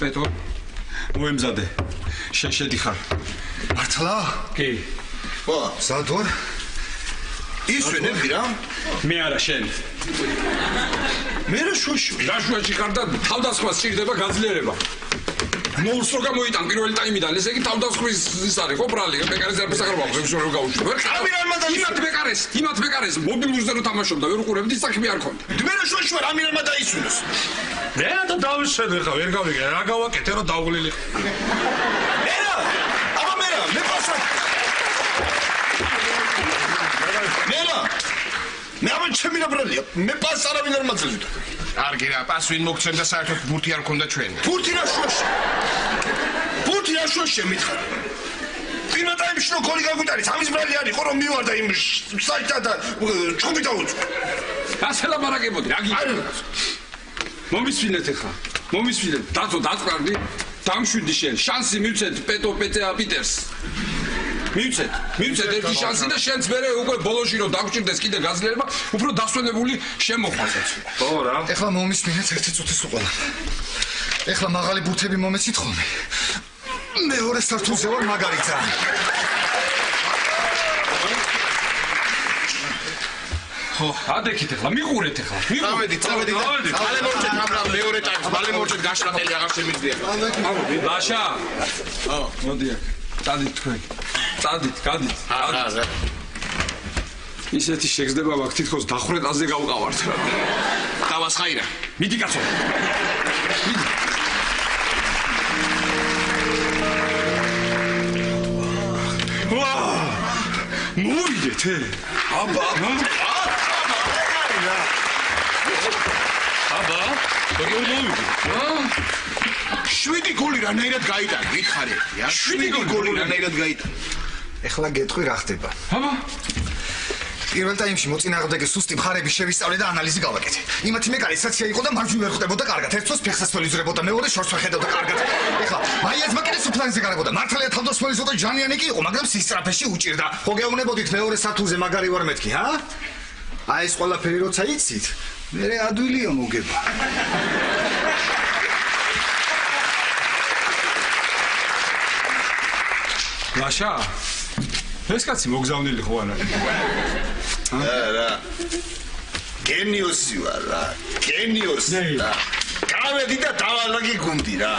პეტო. მომემზადე. შენ შედიხარ. მართლა? კი. ხო, ზადვარ. ისვენები რა? მე არა შენ. მე რა შუაში? რა შუაში ხარ და თავდასხმას სჭირდება გაძლიერება. ნულს რო გამოიტან პირველი ტაიმიდან, ესე იგი თავდასხმის ის არის ხო ბრალი, ბეკარეს არ ფსახარობა, ხევსო რო გაუშვი. ვერ იმათ ბეკარეს მობილურზე რო თამაშობდა, ვერ უყურებდი საქმე არ ქონდა. მე რა შუაში ვარ, ამირანმა დაისვენოს. მე და დავისვენე ხა, ვერ გავიგე, რა გავაკეთე რომ დავღლილი. მე რა? აბა მე რა? მე პასა. მე რა? მე ამ ჩემი რაბრალია, მე პას არავინ არ მაძლევდა. კარგი რა, პას ვინ მოგცემ და საერთოდ ბურთი არ მქონდა ჩვენ. ბურთი რა შუაში? ბურთი რა შუაში მითხარ? პირველ ტაიმში რო გოლი გაგვიტანით, ამის ბრალი არისო რომ მივარდა იმ საიტა და ჩხუბი დაუწვა. ასე ლაპარაკებოდი, რა გიქნა? მომისვინეთ ახლა. მომისვინეთ, დაწო დაწყარდი, დამშვიდი შენ, შანსი მივცეთ პეტო პიტერს. მივცეთ ერთი შანსი და შენც მერე უკვე ბოლოში რომ დაგჭირდეს კიდე გაძლიერება, უფრო დასვენებული შემოხვასეთ. ხო რა. ეხლა მომისმინეთ ერთი წუთის უყოლა. ეხლა მაღალი ბურთები მომეცით ხოლმე. მეორე სართულზე ვარ მაგარი ძალიან. ხო, ადექით ახლა, მიყურეთ ახლა. წავედით. მალე მოვჭეთ ამრამ მეორე ტაიმს, მალე მოვჭეთ გაშრახელი აღარ შემიძლია. ლაშა. ხო, მოდი აქ. წადით თქვენ. წადით, გადით. ისეთი შეგზდება მაქვს თითქოს დახვრეტაზე გავყავართ. დავასხაირა. მიდი კაცო. მიდი. ვაა! მოვიდეთ. აბა. აბა, როგორ მოვიდეთ? 7 გოლი რანაირად გაიტანა, მითხარი. 7 გოლი რანაირად გაიტანა. ეხლა გეტყვი რა ხდება. აბა. პირველ ტაიმში მოწინააღმდეგე სუსტი მხარები შევისწავლე და ანალიზი გავაკეთე. იმათი მეკარე საცია იყო და მარჯვნივ ვერ ხვდებოდა კარგად. ერთს ფეხსაც თოლიძრებოდა, მეორე შორს ვხედავდა კარგად. ეხლა მაიას მაკერეს უფლანზე გარებოდა. მართალია თავდასხმელი ზოთა ჯანიანი კი იყო, მაგრამ სისწრაფეში უჭირდა. ხო გეუბნებოდით მეორე სართულზე მაგარი ვარ მეთქი, ჰა? აი ეს ყველაფერი როცა იცით, მე ადვილია მოგება. ლაშა. ეს კაცი მოგზავნილი ხო არა? რა. გენიოსი ვარ რა. გენიოსი. გავედი და დავალაგე გუნდი რა.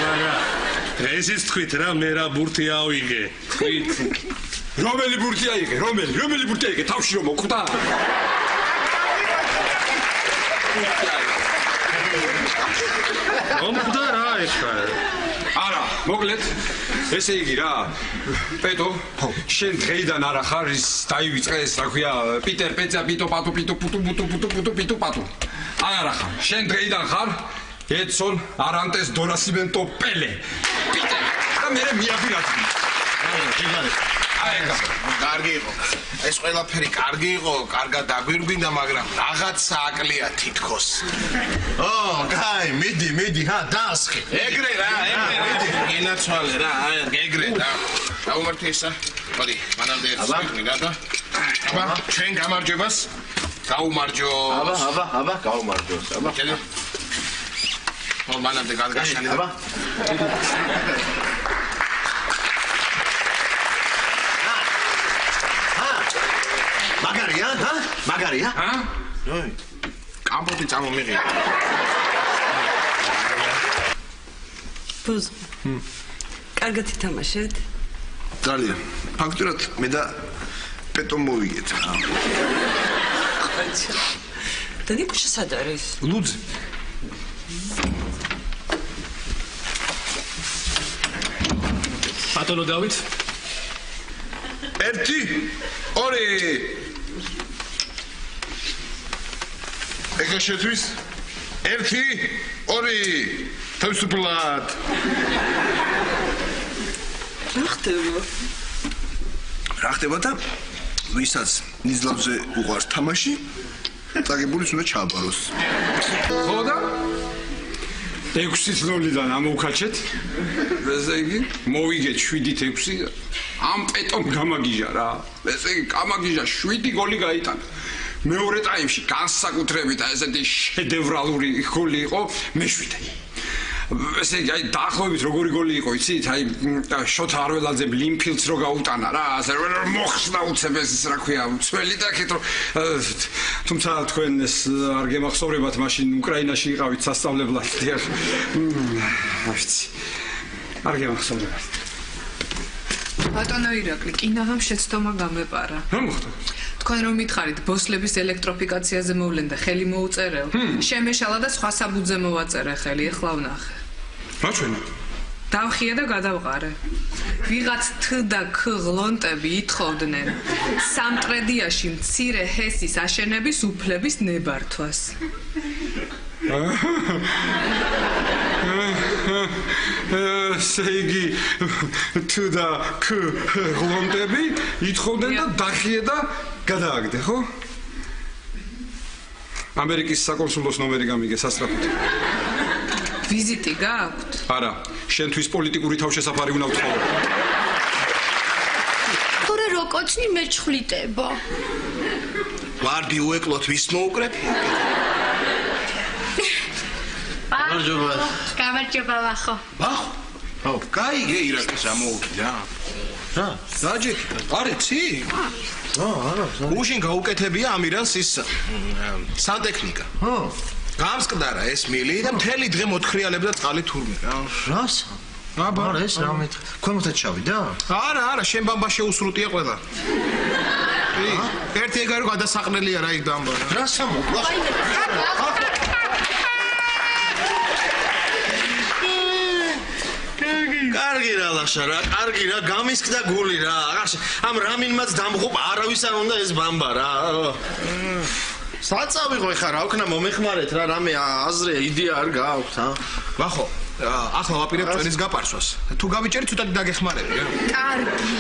აბა. ესეც თქვით რა, მე რა ბურთი ავიღე. თქვით. რომელი ბურთი აიღე? რომელი ბურთი აიღე? თავში რომ მოკვდა? მომკვდა რა ეხლა? არა, მოკლედ ესე იგი რა, პეტო, შენ დღეიდან არა ხარ ის დაივიწყე ეს რა ქვია, პიტერ პეცა პიტო პატუ პიტუ პატუ. არა ხარ. შენ დღეიდან ხარ ედსონ არანტეს დონასიმენტო პელე. პიტერ. და მე მიაბირადი. აიგა, კარგი იყო. ეს ყველაფერი კარგი იყო, კარგად დაგვირგვინდა, მაგრამ რაღაცა აკლია თითქოს. კაი, მიდი, ჰა, დაასხი. ეგრე რა, მიდი. გინაცვალე რა, ეგრე და. დაუმართე ისა. მოდი, მანამდე ერთს ვიქნიდა და. აბა, ჩვენ გამარჯვებას გაუმარჯოს. აბა, გაუმარჯოს. აბა. მანამდე გასგაშანი. აბა. მაგარია? ჰა? კამპოტი წამომიღია. ბუზ. კარგად ითამაშეთ? ძალიან. ფაქტურად მე და პეტო მოვიგეთ. და ნიკუშა სად არის? ლუძი. ბატონო დავით 1 2 ეხა შეთვის 1 2 თავისუფლად რა ხდება და ვისაც ნიზლავზე უყვარს თამაში წაგებულიც უნდა ჩააბაროს ხო და 6-0-დან ამოვქაჩეთ ესე იგი მოვიგეთ 7-6 ამ პეტომ გამაგიჟა რა ესე იგი გამაგიჟა 7 გოლი გაიტანა მეორე ტაიმში განსაკუთრებით ესეთი შედევრალური გოლი იყო მე-7 ესე იგი აი დაახლოებით როგორი გოლი იყო იცით აი შოთა არველაძე ბლინფილდს რო გაუტანა რა ასე მოხსნა უცებ ეს რა ქვია უცველი და აქეთ რომ თუმცა თქვენ ეს არ გემახსოვრებათ მაშინ უკრაინაში იყავით სასწავლებლად დიახ ვიცი არ გემახსოვრებათ ბატონო ირაკლი კინაღამ შეცდომა გამეპარა რა მოხდა თქვენ რომ მითხარით ბოსლების ელექტროფიკაციაზე მოვლენ და ხელი მოუწერეო შემეშალა და სხვა საბუძზე მოვაწერე ხელი ეხლა ვნახე რა ჩვენა დავხია და გადავყარე ვიღაც თ და ქ ღლონტები ითხოვდნენ სამტრედიაში მცირე ჰესის აშენების უფლების ნებართვას სეიგი თუ და ქ ღლონტები ითხოვდნენ და დახიე და გადააგდე ხო? ამერიკის საკონსულოს ნომერი გამიგე სასწრაფოდ. ვიზიტი გააქვთ? არა, შენთვის პოლიტიკური თავშესაფარი უნდა ვთხოვო. თორე როკოჩნი მეჩხლიტება. ვარდი უეკლოთ ვის მოუკრეფი? გამარჯობა ვახო. ვახო? ო, გაიგე ირაკლის ამოუგდა. რა? დაჯექი. არიცი? არა. უშინ გაუკეთებია ამირანს ის სანტექნიკა. გამსკდარა ეს მილი და მთელი დღე მოთხრიალებდა წყალი თურმე რა. რას? აბა, ეს რა მეთქ. ქვემოთაც ჩავიდა? არა, შენ ბამბა შეუსრუტია ყველა. ერთი ეგარო გადასაყრელია რა იქ ბამბა. რა სამოკლა? კარგი რა ლაშა რა, კარგი რა, გამისკდა გული რა. ამ რამინმაც დამღუპ არავის არ უნდა ეს ბამბა რა. საწავიღო ხა რა ვქნა მომეხმარეთ რა, რამე აზრე იდეა არ გააქვთ, ა? ვახო, ახლა ვაპირებ წვენის გაპარსვას. თუ გავიჭერი ცოტა დაგეხმარები რა. კარგი.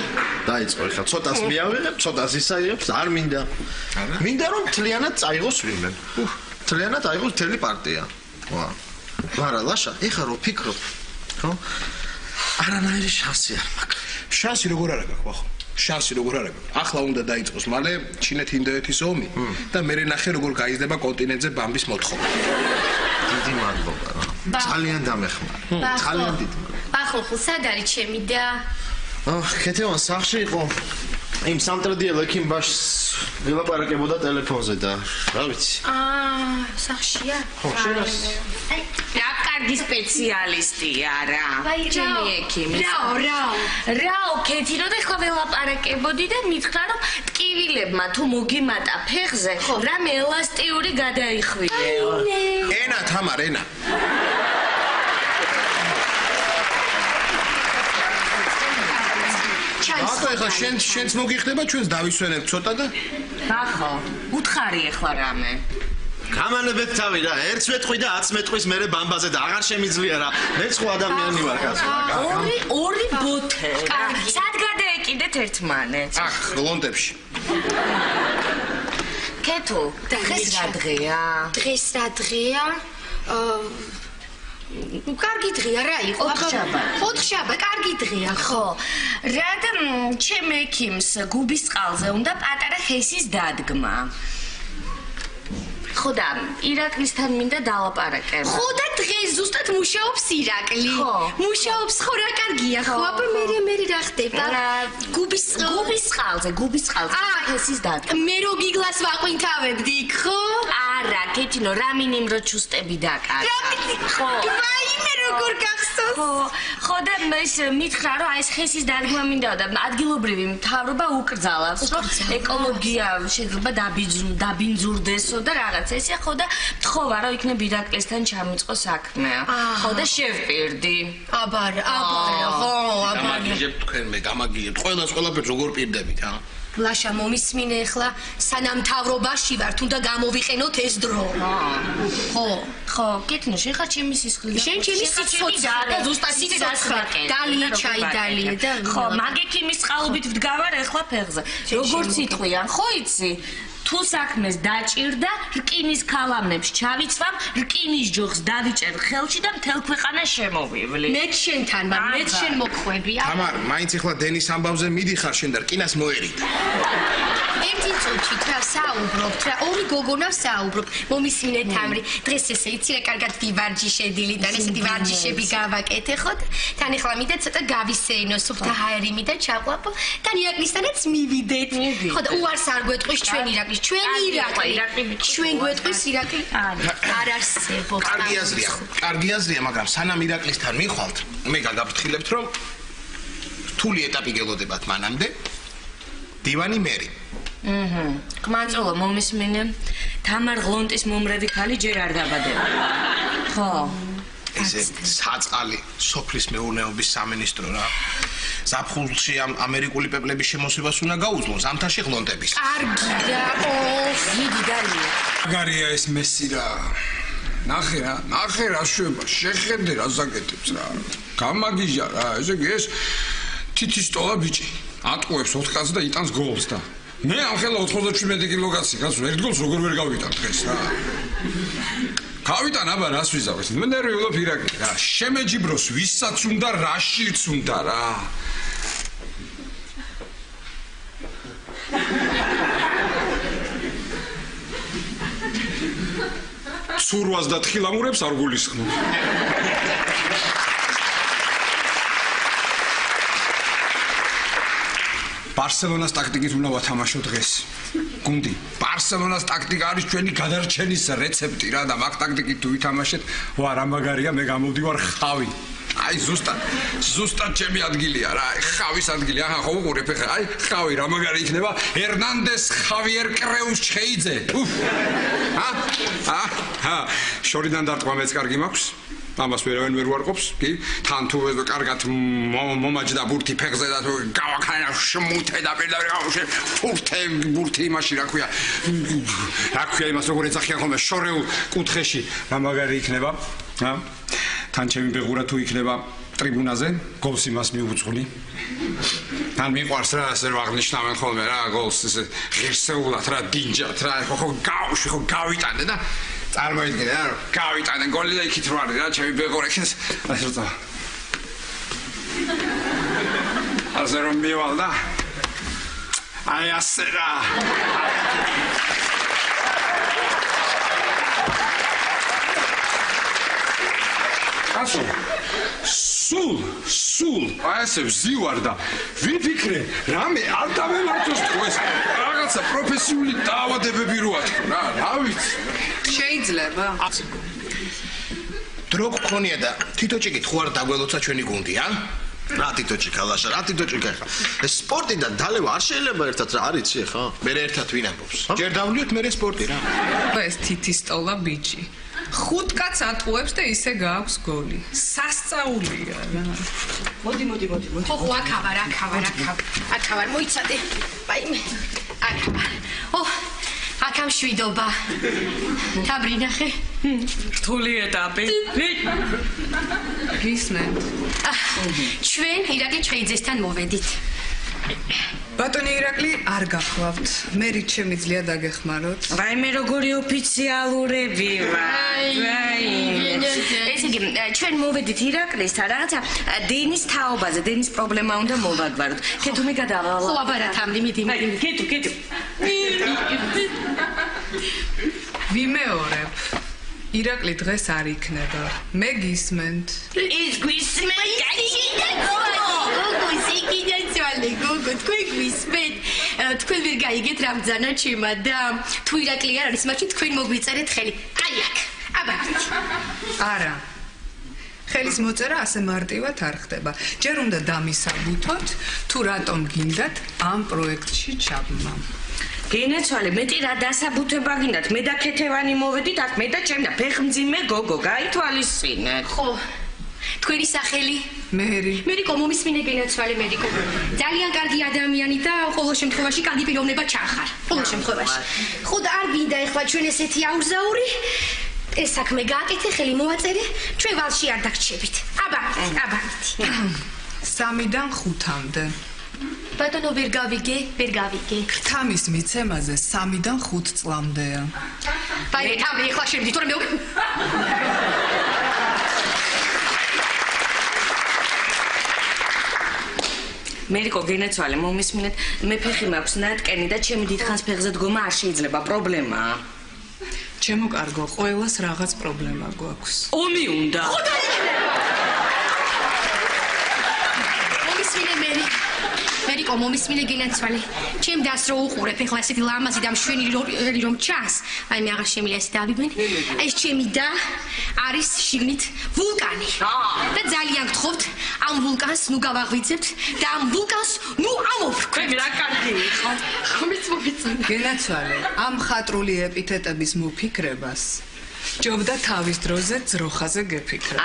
დაიწყო ხა, ცოტას მიავიღებ, ცოტას ისაიებს, არ მინდა. მინდა რომ მთლიანად წაიღოს ვინმე. მთლიანად აიღოს მთელი პარტია. ვა. ვარა ლაშა, ეხა რო ფიქრობ, ხო? არანაირი შანსი არ მაქვს. შანსი როგორ არა გაქვს ვახო? შანსი როგორ არა გაქვს? ახლა უნდა დაიწყოს მალე ჩინეთ-ინდოეთის ომი და მე ნახე როგორ გაიზრდება კონტინენტზე ბამბის მოთხოვნა. დიდი მადლობა რა. ძალიან დამეხმარა. ძალიან დიდი. ვახო, სად არის ჩემი და? ქეთევან სახში იყო. იმ სამტრედიელ ექიმბაშს ვილაპარაკებოდა ტელეფონზე და რა ვიცი. სახშია? ხო, შენას. რა კარგი სპეციალისტია რა. ჩემი ექიმი. რაო, ქეთინო და ხა ველაპარაკებოდი და მითხრა რომ ტკივილებმა თუ მოგიმატა ფეხზე, რამე ელასტიური გადაიხვიეო. ენა თამარ, ენა. აბა ეხლა შენც მოგიხდება ჩვენს დავისვენებ ცოტა და ახო უთხარი ეხლა რამე გამანებეთ თავი რა 1 მეტყვი და 10 მეტყვის მერე ბამბაზე და აღარ შემიძლია რა მე სხვა ადამიანი ვარ კაცო ორი ბოთე სად გადაეკიდეთ ერთმანეთს აქ ლონტებში კეთო დღეს რა დღეა დღეს რა დღეა კარგი დღეა რა იყო? ოთხშაბათი, კარგი დღეა, ხო. რადგან ჩემ ექიმს გუბისწყალზე უნდა პატარა ჰესის დადგმა. ხო და ირაკლისთან მინდა დავაპარაკებ. ხო და დღეს ზუსტად მუშაობს ირაკლი. მუშაობს ხო რა კარგია, ხო? აბა მე რა ხდება? გუბისწყალზე ჰესის დადგმა. მე რო გიგლას ვაყვინთავებდი, ხო? არა, კეთილო, რა მინიმ რო ჩუსტები დაკარგა. ხო. ვაიმე როგორ გახსოვს? ხო და ეს მითხრა რომ აი ეს ხესის დადგმა მინდა და ადგილობრივი მთავრობა უკრძალავს, რომ ეკოლოგია შეიძლება დაბინძურდესო და რაღაცა ესე ხო და თხოვა რომ იქნებ ირაკლისთან ჩამიწყო საქმე. ხო და შევპირდი. აბარა, ხო, აბარა. გამაგიჟებ თქვენ მე გამაგიჟებ. ყველაფერს როგორ პირდებით, ა? ლაშა მომისმინე ახლა სანამ მთავრობაში ვარ, თუნდა გამოვიყენოთ ეს დრო. ხო, კეთნო, შენ ხარ ჩემი სისხლი. შენ ჩემი სიცოცხლე და ზუსტად სიცოცხლე. დალიე ჩაი დალიე და ხო, მაგექიმის წყალობით ვდგავარ ახლა ფეხზე. როგორც იტყვიან, ხო იცი? თუ საქმეს დაჭირდა, რკინის ქალამნებს ჩავიცვამ, რკინის ჯოხს დავიჭერ ხელში და მთელ ქვეყანა შემოვივლი. მე შენთან ვარ, მე შენ მოხვევია. თამარ, მაინც ახლა დენის ამბავზე მიდიხარ შენ და რკინას მოერიდა. ერთი წუთით რა საუბრობთ, რა ორი გოგონა საუბრობ. მომისმინე თამრი, დღეს ესე იცი რა კარგად ვივარჯიშედი და ესეთი ვარჯიშები გავაკეთე ხო? თან ახლა მიდა ცოტა გავისეინო სუფთა ჰაერიმი და ჩაყვაპო და ირაკლისთანაც მივიდეთ. ხო და უარს არ გვეტყვის ჩვენ ირაკლი. ჩვენი ირაკლი. ჩვენ გვეტყვის ირაკლი. არ არსებობს. კარგი აზრია, მაგრამ სანამ ირაკლისთან მიხვალთ, მე გაგაფრთხილებთ, რომ რთული ეტაპი გელოდებათ მანამდე. დივანი მერი. კმანწოლო მომისმინე. თამარ ღლონტის მომრევი ქალი ჯერ არ დაბადება. ხო. ესე საწყალი სოფლის მეურნეობის სამინისტრო რა. ზაფხულში ამერიკული პეპლების შემოსევას უნდა გაუძლოს ამთაში ღლონტების. კარგია, დიდი დალია. მაგარია ეს მესი რა. ნახე რა შვება, შეხედე რა ზაკეთებს რა. გამაგიჟა რა, ესე იგი ეს თითისტოლა ბიჭი. ატყუებს 4 კაცს და იტანს გოლს და მე ამხელა 97 კილოგრამი კაცო ერთ გოლს როგორ ვერ გავიტან დღეს რა. გავიტან აბა რას ვიზავ მე ნერვიულობ ირაკლი რა შემეჯიბროს ვისაც უნდა რაშიც უნდა რა. სურვას და თხილამურებს არ გულისხმობ. ბარსელონას ტაქტიკით უნდა ვათამაშო დღეს. გუნდი, ბარსელონას ტაქტიკა არის ჩვენი გადარჩენის რეცეპტი რა და მაგ ტაქტიკით თუ ვითამაშეთ, ვა რა მაგარია, მე გამოვდივარ ხავი. აი ზუსტად ჩემი ადგილია რა, ხავის ადგილი. აჰა, ხო უყურებ ხა, აი ხავი რა მაგარი იქნება, ერნანდეს ხავიერ კრეუს ჩხეიძე. შორიდან დარტყმა მეც კარგი მაქვს. ამას ვერავინ ვერ უარყოფს, კი? თან თუ კარგად მომაჯდა ბურთი ფეხზე და თუ გავაქანა შემუთე და პირდაპირ გავუშე ფურთე ბურთი იმაში რა ქვია. რა ქვია იმას როგორ ეძახიან ხოლმე შორეულ კუთხეში რა მაგარი იქნება, ჰა? თან ჩემი ბეღურა თუ იქნება ტრიბუნაზე, გოლს იმას მიუძღვნი. თან მიყვარს რა ასე რომ აღნიშნავენ ხოლმე რა გოლს ესე ღირსეულად რა დინჯად რა ხო გავუშვი ხო გავიტანე და წარმოიდგინე რა გავიტანე გოლი და იქით რო არის რა ჩემი ბეღურა ეს ასე რომ ასე რომ მივალდა აი ასე რა ასო სულ აი ესე ვზივარ და ვიფიქრე რამე არ დავემართოს თქვენს რაღაცა პროფესიული დაავადებები როა რა რა ვიცი შეიძლება დრო გქონია და თითოჭიკით ხო არ დაგველოცა ჩვენი გუნდი ა რა თითოჭიკა ლაშა რა თითოჭიკა ხა ეს სპორტი და დალევა არ შეიძლება ერთად რა არიცი ხა მე ერთად ვინ ამბობს ჯერ დავლიოთ მე სპორტი რა ეს თითისტოლა ბიჭი 5 კაც ატყუებს და ისე გააქვს გოლი. სასწაულია რა. მოდი. ხო, აქავარ, მოიცადე. ვაიმე. აქავარ. აქამ შვიდობა. თაბრი ნახე. რთული ეტაპი. გისმენ. ჩვენ ირაკლი ჩხეიძესთან მოვედით. ბატონი ირაკლი არ გახლავთ. მე რით შემიძლია დაგეხმაროთ? ვაიმე როგორი ოფიციალურები ვარ. ესე იგი, ჩვენ მოვედით ირაკლისთან რაღაცა დენის თაობაზე, დენის პრობლემა უნდა მოვაგვაროთ. კეთო მე გადავალ. ხო, აბარა თამრი, მიდი. კეთო. ვიმეორებ. ირაკლი დღეს არ იქნება. მე გისმენთ. ის გვისმენთ. გოგო, სიკიდაცვალე, გოგო, თქვენ გვისმენთ. თქვენ ვერ გაიგეთ რა ბრძანა ჩემა და თუ ირაკლი არ არის, მაშინ თქვენ მოგვიწერეთ ხელი. აი აქ. აბა. არა. ხელის მოწერა ასე მარტივად არ ხდება. ჯერ უნდა დამისაბუთოთ, თუ რატომ გინდათ ამ პროექტში ჩაბმა. გენეცვალე, მეტი რა დასაბუთება გინდათ? მე და ქეთევანი მოვედით აქ, მე და ჩემი და ფეხმძიმე გოგო, გაითვალისწინეთ. ხო. თქვენი სახელი? მერი. მერიკო, მომისმინე გენეცვალე მერიკო. ძალიან კარგი ადამიანი და ყოველ შემთხვევაში კარგი პიროვნება ჩახარ. ყოველ შემთხვევაში. ხო და არ გინდა ეხლა ჩვენ ესეთი აუზაური? ეს საქმე გააკეთე, ხელი მოვაწერე, ჩვენ ვალში არ დაგრჩებით. აბა. 3-დან 5-მდე. ბატონო, ვერ გავიგე. ქრთამის მიცემაზე 3-დან 5 წლამდეა. ბაი, თამი ეხლა შემდი, თორემ მე მერიკო, გენეცვალე, მომისმინეთ, მე ფეხი მაქვს ნატკენი და ჩემი დიდხანს ფეხზე დგომა არ შეიძლება, პრობლემაა. ჩემო კარგო, ყველას რაღაც პრობლემა გვაქვს. ომი უნდა. მერიკო, მომისმინე გენეცვალე. ჩემ დას რო უყურებ, ეხლა ესეთი ლამაზი და მშვენი რომ ჩანს. აი მე აღარ შემიძლია ეს დავიგვენ. ეს ჩემი და არის შიგნით ვულკანი. და ძალიან გთხოვთ, ამ ვულკანს ნუ გავაღვიძებთ და ამ ვულკანს ნუ ამოვფრქვით. რა კარგი იყო. ხომიც მოვიწონა. გენეცვალე, ამ ხატრული ეპითეტების მოფიქრებას ჯობდა თავის დროზე ძროხაზე გეფიქრა.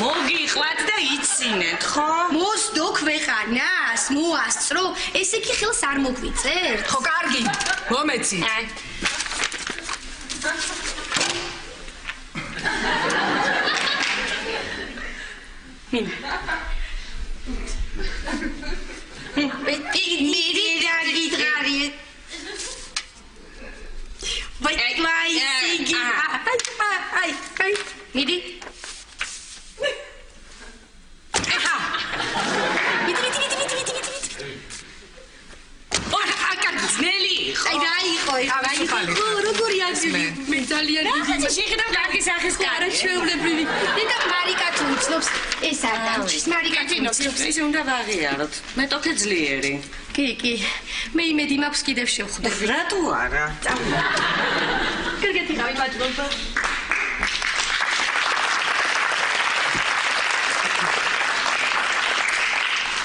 მოგიყვათ და იცინეთ, ხო? მოსდო ქვეყანას, მოასწრო, ესე კი ხელს არ მოგვიწერთ. ხო, კარგი, მომეცი. მიდი. როგორი აზრი მე ძალიან დიდი შეხედავ კარგი სახის კარა ჩვეულებრივი და მარიკა თუ უცნობს ეს არ დავჭის მარიკა თუ უცნობს ის უნდა ვაღიაროთ მე თოქე ძლიერი კი მე იმედი მაქვს კიდევ შევხვდები რატო არა კარგეთი ხავი ბაჭბობა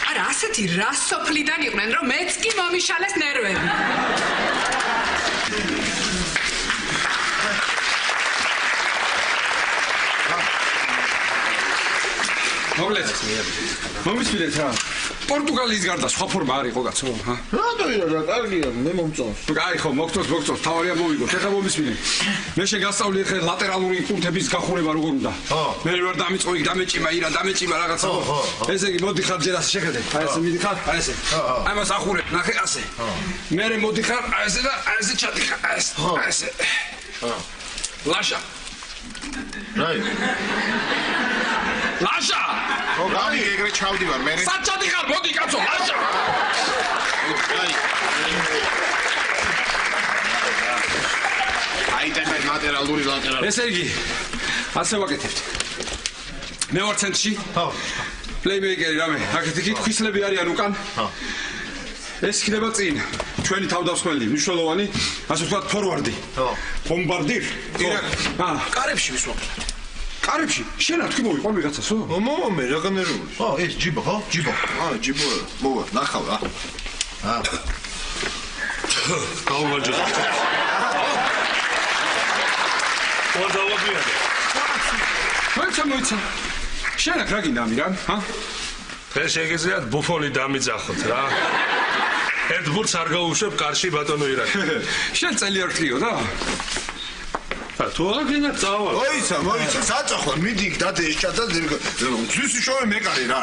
არა ასეთი რა სოფლიდან იყვნენ რომ მეც კი მომიშალეს ნერვები მოკლედ მომისმინეთ რა პორტუგალიის გარდა სხვა ფორმა არ იყო კაცო ჰა რატო რა კარგია მე მომწონს აი ხო მოგწონს თავარია მოვიგოთ ეხლა მომისმინეთ მე შეგასწავლი ეხლა ლატერალური იმპულსების გახურება როგორ უნდა მე ვარ დამიწყოი დამეჭიმა ირა დამეჭიმა რაღაცა ესე იგი მოდიხარ ჯერ ასე შეხედე აი ესე მიდიხარ აი ესე აი მას ახურებ ნახე ასე მე მოდიხარ აი ესე და აი ესე ჩადიხარ აი ესე ლაშა რაი ლაშა ხო გავი ეგრე ჩავდივარ მე საჭადი ხარ მოდი კაცო ლაშა აი და ლატერალური ესე იგი ასე ვაკეთებთ მე ვარ ცენტრში ხო პლეიმეიკერი რამე აქეთ იქ ქვისლები არიან უკან ხო ეს იქნება წინ ჩვენი თავდამსხმელი მნიშვნელოვანი ასე ვთქვათ ფორვარდი ხო ბომბარდირ ხო კარებში ვისვამ კარებში შენა თქვი მოვიყვან ვიღაცასო მომომე რა ნერვული ხო ეს ჯიბო ხო ჯიბო ჯიბო მოვა ნახავ რა გაუმარჯო ვადავაბია მოიცა შენა რა გინდა ამირან ჰა დღეს შეგიძლიათ ბუფონი დამიძახოთ რა ერთ ბურთს არ გაუშვებ კარში ბატონო ირაკი შენ წელი არ ხიო და თუ არ გინდა წავალ მოიცა საწახო მიდი დადე ეს ჩადაზე ძვისი შოვე მეკარი რა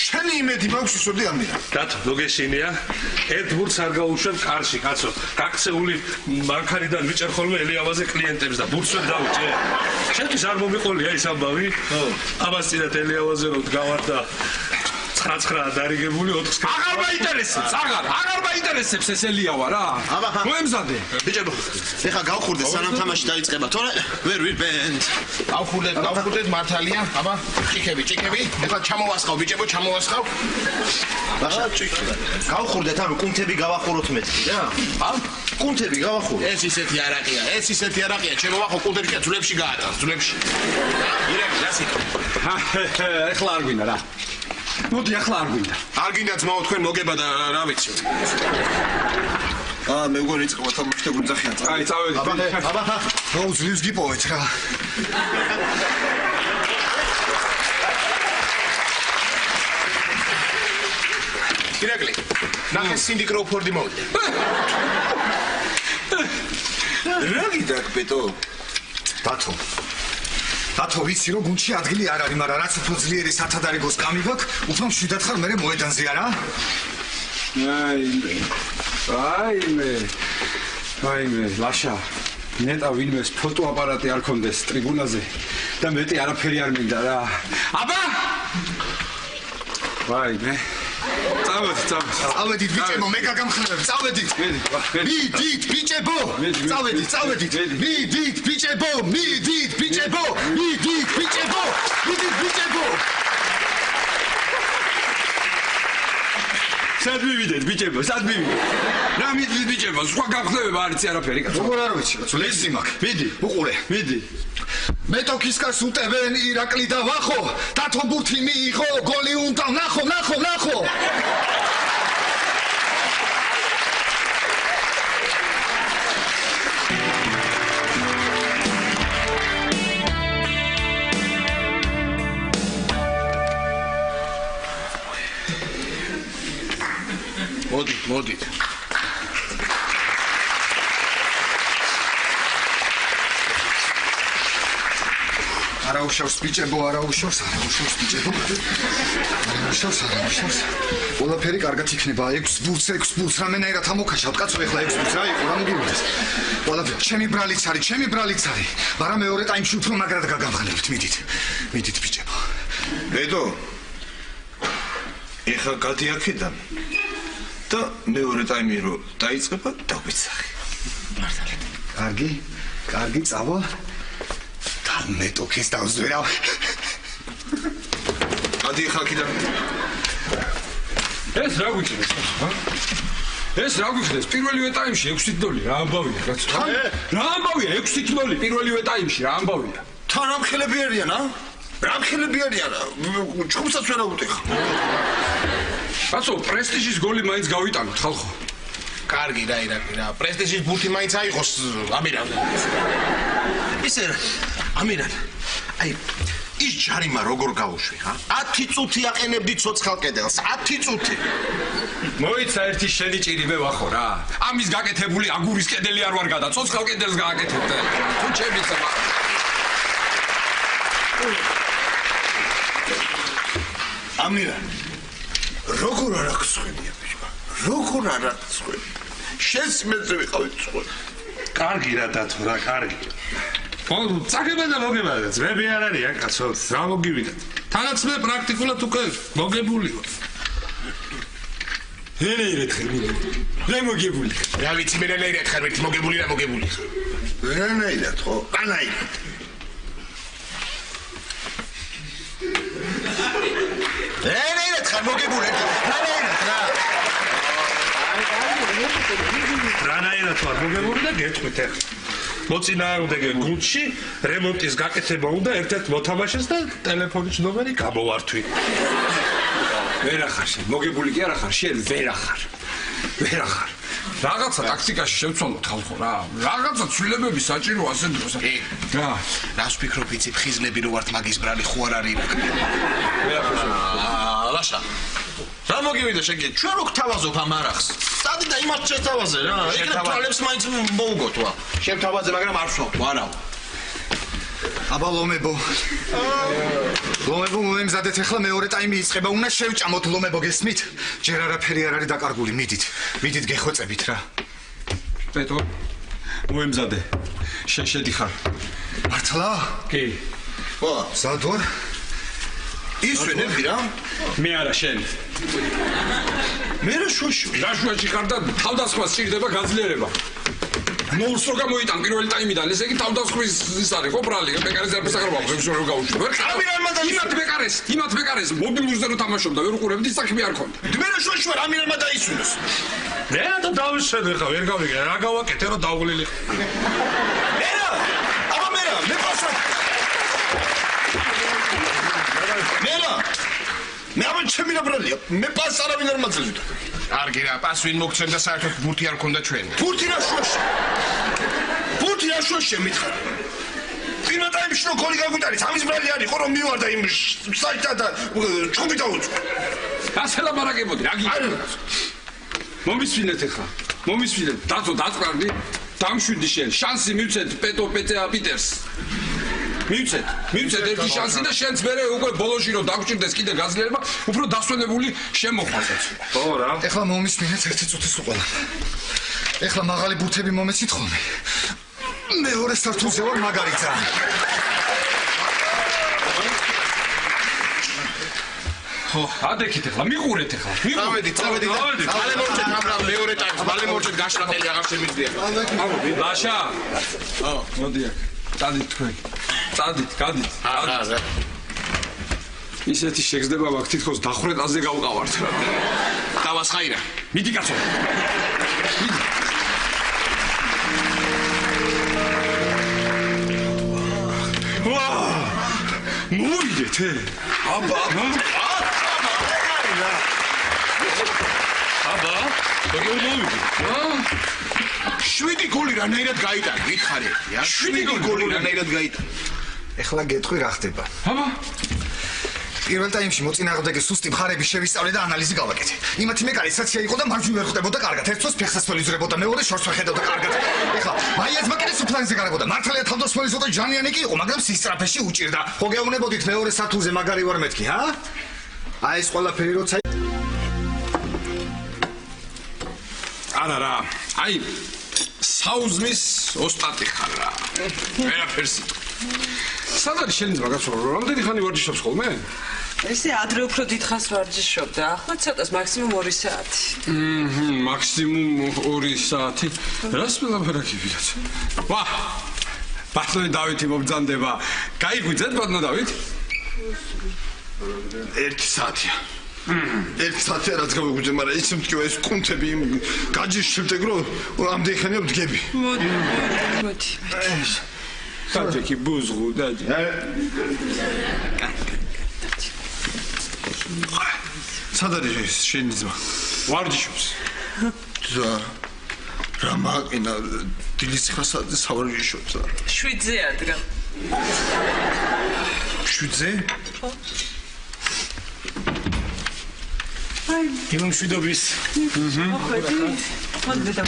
შენი იმედი მაქვს ისოდი ამირა დათო ლოგეშინია ერთ ბურთს არ გაუშვებ კარში კაცო გაქცეული მანქანიდან ვიჭერ ხოლმე ელიავაზე კლიენტებს და ბურთს ვერ დავუჭე შენთვის არ მომიყოლია ის ამბავი ამას წინათ ელიავაზე რომ დგავარ და 9 დარიგებული 4-ს. აღარ მაინტერესებს, აღარ მაინტერესებს ეს ელიავა რა. მოემზადე. ბიჭებო, ეხა გავხურდე სანამ თამაში დაიწყება, თორე ვერ ვიბენთ. გავხურდეთ მართალია. აბა, ჭიქები. ეხლა ჩამოვასხავ ბიჭებო, ჩამოვასხავ. ბაშა, ჭიქები. გავხურდეთ, ანუ კუნთები გავახუროთ მეთქი რა. კუნთები გავახუროთ. ეს ისეთი არაყია, შემოვახო კუნთები და ძვლებში გაატარ, ძვლებში. ირაკი, რასი? ეხლა არ გვინდა რა. მოდი ახლა არ გვინდა. არ გინდა ძმაო თქვენ მოგება და რა ვიცი. მე მგონი იწყება თამაში და გვიძახიან. აი, წავედით. აბა, ძლივს გიპოვეთ რა. ირაკლი, ნახე სინდი კროუფორდი მოვიდა. რა გიდაკ ბეტო? დათო ვიცი რომ გუნდში ადგილი არ არის, მაგრამ რაც უფრო ძლიერი სათადარიგოს კამი გაქვს, უფრო მშვიდად ხარ მე მოედანზე არა? აიმე, ლაშა. ნეტა ვინმეს ფოტოაპარატი არ ქონდეს ტრიბუნაზე და მეტი არაფერი არ მინდა რა. აბა! ვაიმე. წავედით ბიჭებო, მე გაგამხნევებ, წავედით. მიდით ბიჭებო, წავედით. მიდით ბიჭებო. სად მივიდეთ ბიჭებო, რა მიდით ბიჭებო, სხვა გამხნევება არ იცი არაფერი კაცო. როგორ არ ვიცი, ლექსი მაქვს. მიდი, უყურე. მეტოქისკას უტევენ ირაკლი და ვახო, დათო ბურთი მიიღო, გოლი უნდა ნახო. მოდით. არაუშავს ბიჭებო. ყველაფერი კარგად იქნება. 6 ბურთს რამენაირად ამოქაშავთ კაცო, ეხლა 6 ბურთს რა იყო, რა მოგივიდეს. ყველაფერი ჩემი ბრალიც არის, მაგრამ მეორე ტაიმში უფრო მაგრად გაგამხნევთ. მიდით ბიჭებო. ბედო. ეხლა გადი აქედან. და მეორე ტაიმი რო დაიწყება, დავიცახე. კარგი, წავა. მეტოქის დავზვერავ. ადი ხალხიდან. ეს რა გვიქნეს? პირველივე ტაიმში 6-0 რა ამბავია კაცო? რა ამბავია 6-0 პირველივე ტაიმში რა ამბავია? თან რამხელები არიან, ჩხუბსაც ვერ აუტეხა. კაცო, პრესტიჟის გოლი მაინც გავიტანოთ ხალხო. კარგი რა ირაკლი რა. პრესტიჟის ბურთი მაინც აიღოს ამირან. ისე ამირან. აი ის ჯარიმა როგორ გავუშვი, ხა? 10 წუთი აყენებდი ცოცხალ კედელს, 10 წუთი. მოიცა ერთი შენი ჭირიმე ვახო რა. ამის გაკეთებული აგურის კედელი არ ვარ გადა, ცოცხალ კედელს გააკეთებდა. თუ ჩემიცა. ამირან. როგორ არ აღსხვენია ბიჭო? შენს მეძე ვიყავით სხვა. კარგი რა დათო რა, კარგი. წაგება და მოგება, ძმები არ არიან კაცო, რა მოგივიდათ. თანაც მე პრაქტიკულად უკვე მოგებული ვარ. რენეირეთ ხერმილი. რა მოგებული? რა ვიცი მე რენეირეთ ხერმილი, მოგებული რა მოგებული. რენეირეთ ხო? კანაირეთ. რენეირეთ ხარ მოგებული. რანაირად ვარ მოგებული და გეტყვით ახლა. მოწინააღმდეგე გუნდში რემონტის გაკეთება უნდა ერთ-ერთ მოთამაშეს და ტელეფონის ნომერი გამოვართვი. ვერ ახარ შენ, მოგებული კი არ ახარ, შენ ვერ ახარ. რაღაცა ტაქტიკაში შევცვალოთ ხალხო რა. რაღაცა ცვლილებები საჭირო ასე დროს. რა? რას ვფიქრობ იცი ფხიზლები რო ვართ მაგის ბრალი ხო არ არის ირაკლი. ლაშა. რა მოგივიდა შენ ჩვენ რო გთავაზობ ამ არახს. წადი და იმათ შეთავაზე რა. იქნებ თვალებს მაინც მოუგოთ ვა. შევთავაზე მაგრამ არ ვსვავ, არაო. აბა ლომებო მოემზადეთ ახლა მეორე ტაიმი იწყება უნდა შევჭამოთ ლომებო გესმით ჯერ არაფერი არ არის დაკარგული მიდით გეხვეწებით რა პეტო მოემზადე შედიხარ მართლა? კი ხო მზად ვარ ის ვენები რა? მე არა შენ. მე რა შუაში? რა შუაში ხარ და თავდასხმას სჭირდება გაძლიერება. ნულს რო გამოიტან პირველი ტაიმიდან, ესე იგი თავდასხმის ის არის ხო ბრალი, ბეკარეს არ ფსახარობა, ვეშო რო გაუშვი. ვერ იმათ ბეკარეს მობილურზე რო თამაშობდა, ვერ უყურებდი საქმე არ ქონდა. მე რა შუაში ვარ, ამირანმა დაისვინოს. მე და დავიშენე ხა, ვერ გავიგე, რა გავაკეთე რომ დავღლილი. მე პასა. მე ამან ჩემი რა ბრალია, მე პას არავინ არ მაძლევდა. კარგი რა, პას ვინ მოგცემ და საერთოდ ბურთი არ ქონდა ჩვენ. ბურთი რა შუაში მითხარ. პირველ ტაიმში რო გოლი გაგვიტანეს, ამის ბრალი არის ხო რომ მივარდა იმ საიტა და ჩხუბი დაუწყო. ასე ლაპარაკებოდი, რა გიქნა. მომისვინეთ ახლა. დაწო დაწყარდი, დამშვიდი შენ, შანსი მივცეთ პეტა პიტერს. მივცეთ ერთი შანსი და შენც მერე უკვე ბოლოში რომ დაგჭირდეს კიდე გაძლიერება, უფრო დასვენებული შემოხვასაც. ხო რა. ეხლა მომისმინეთ ერთი წუთის უყოლა. ეხლა მაღალი ბურთები მომეცით ხოლმე. მეორე სართულზე ვარ მაგარიცა. ხო, ადექით ახლა, მიყურეთ ახლა. წავედით. მალე მორჩეთ ამრამ მეორე ტაიმს, მალე მორჩეთ გაშრახელი აღარ შემიძლია. ლაშა. მოდი აქ. წადით თქვენ. გადით. ისეთი შეგზდება მაქვს თითქოს დახვრეტაზე გავყავართ. დავასხაირა. მიდი კაცო. მიდი. მოვიდეთ. აბა. როგორ მოვიდე? 7 გოლი რანაირად გაიტანა, მითხარი. 7 გოლი რანაირად გაიტანა. ეხლა გეტყვი რა ხდება. აბა. პირველ ტაიმში მოწინააღმდეგე სუსტი მხარები შევისწავლე და ანალიზი გავაკეთე. იმათი მეკარე საცია იყო და მარჯვნივ ვერ ხვდებოდა კარგად. ერთს ფეხსაცმელი ზრებოდა, მეორე შორს ვეხედავდა კარგად. ეხლა მაიაზმა კიდე სუფლანზე გარებოდა. მართალია თავდასხმელი ზოდა ჯანიანი კი იყო, მაგრამ სისწრაფეში უჭირდა. ხო გეუბნებოდით მეორე სართულზე მაგარი ვარ მეთქი, ჰა? აი ეს ყველაფერი როცა არა რა. აი საუზმის ოსტატი ხარ რა. ვერაფერს სად არის შენი ძმა კაცო? რამდენი ხანი ვარჯიშობს ხოლმე? ესე ადრე უფრო დიდხანს ვარჯიშობდა, ახლა ცოტას მაქსიმუმ 2 საათი. მაქსიმუმ 2 საათი. რას მელაპარაკები კაცო? ვა! ბატონი დავითი მომბრძანდება. გაიგვიძეთ ბატონო დავით? 1 საათია. 1 საათია რაც გავიგვიძე, მაგრამ ის მткиვა ეს კუნთები გაჯის შემდეგ რომ ამდენი ხანია ვდგები. მოდი. კაცი ბუზღუ დადი. სად არის შენი ძმა? ვარჯიშობს. რა მაკინა დილის 9 საათზე სავარჯიშობს. 7-ზე ადგა. 7-ზე? ხო. გიმშვიდობის. მოდი. მოდი და.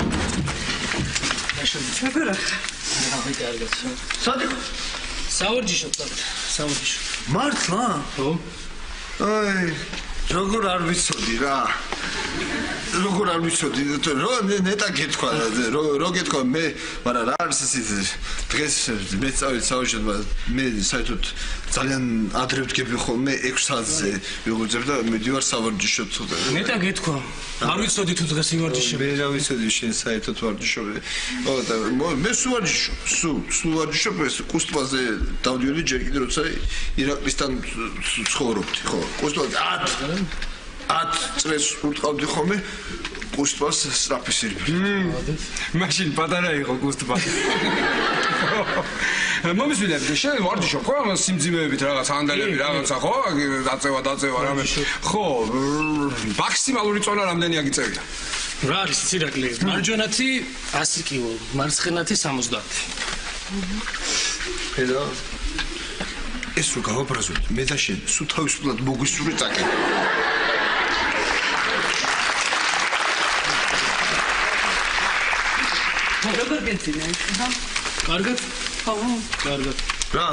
შეგერა. სად? სავარჯიშობ. მართლა? ხო. აი, როგორ არ ვიცოდი რა. რო ნეტა გეთქვა, რო გეთქვა მე, მაგრამ რა არის ეს დღეს მე წავედი საოცრად, მე საერთოდ ძალიან ადრე ვდგები ხოლმე 6 საათზე ვიღვიძებ და მიდივარ სავარჯიშოდ ცოტა. ნეტა გეთქვა. არ ვიცოდი თუ დღეს ივარჯიშებ. მე რა ვიცოდი შენ საერთოდ ვარჯიშობ. ო და მე სულ ვარჯიშობ ეს კუსტვაზე დავდიოდი ჯერ კიდე როცა ირაკლისთან ცხოვრობდი, ხო. კუსტვაზე 10 წელს ვუტყავდი ხოლმე კუსტვას სტრაფისირბი. მაშინ პატარა იყო კუსტვა. მომისმინეთ, შენ ვარჯიშობ ხო? სიმძიმეებით რაღაც ანდალები რაღაცა ხო? დაწევა რამე. ხო, მაქსიმალური წონა რამდენია გიწევია? რა არის ციραკლი? მარჯვენათი 100 კილო, მარცხენათი 70. ედა ეს რო გავაბრაზოთ, მე და შენ სულ თავისუფლად მოგვისურვე წაკი. როგორ გეცინე? კარგად? ხო. კარგად. რა?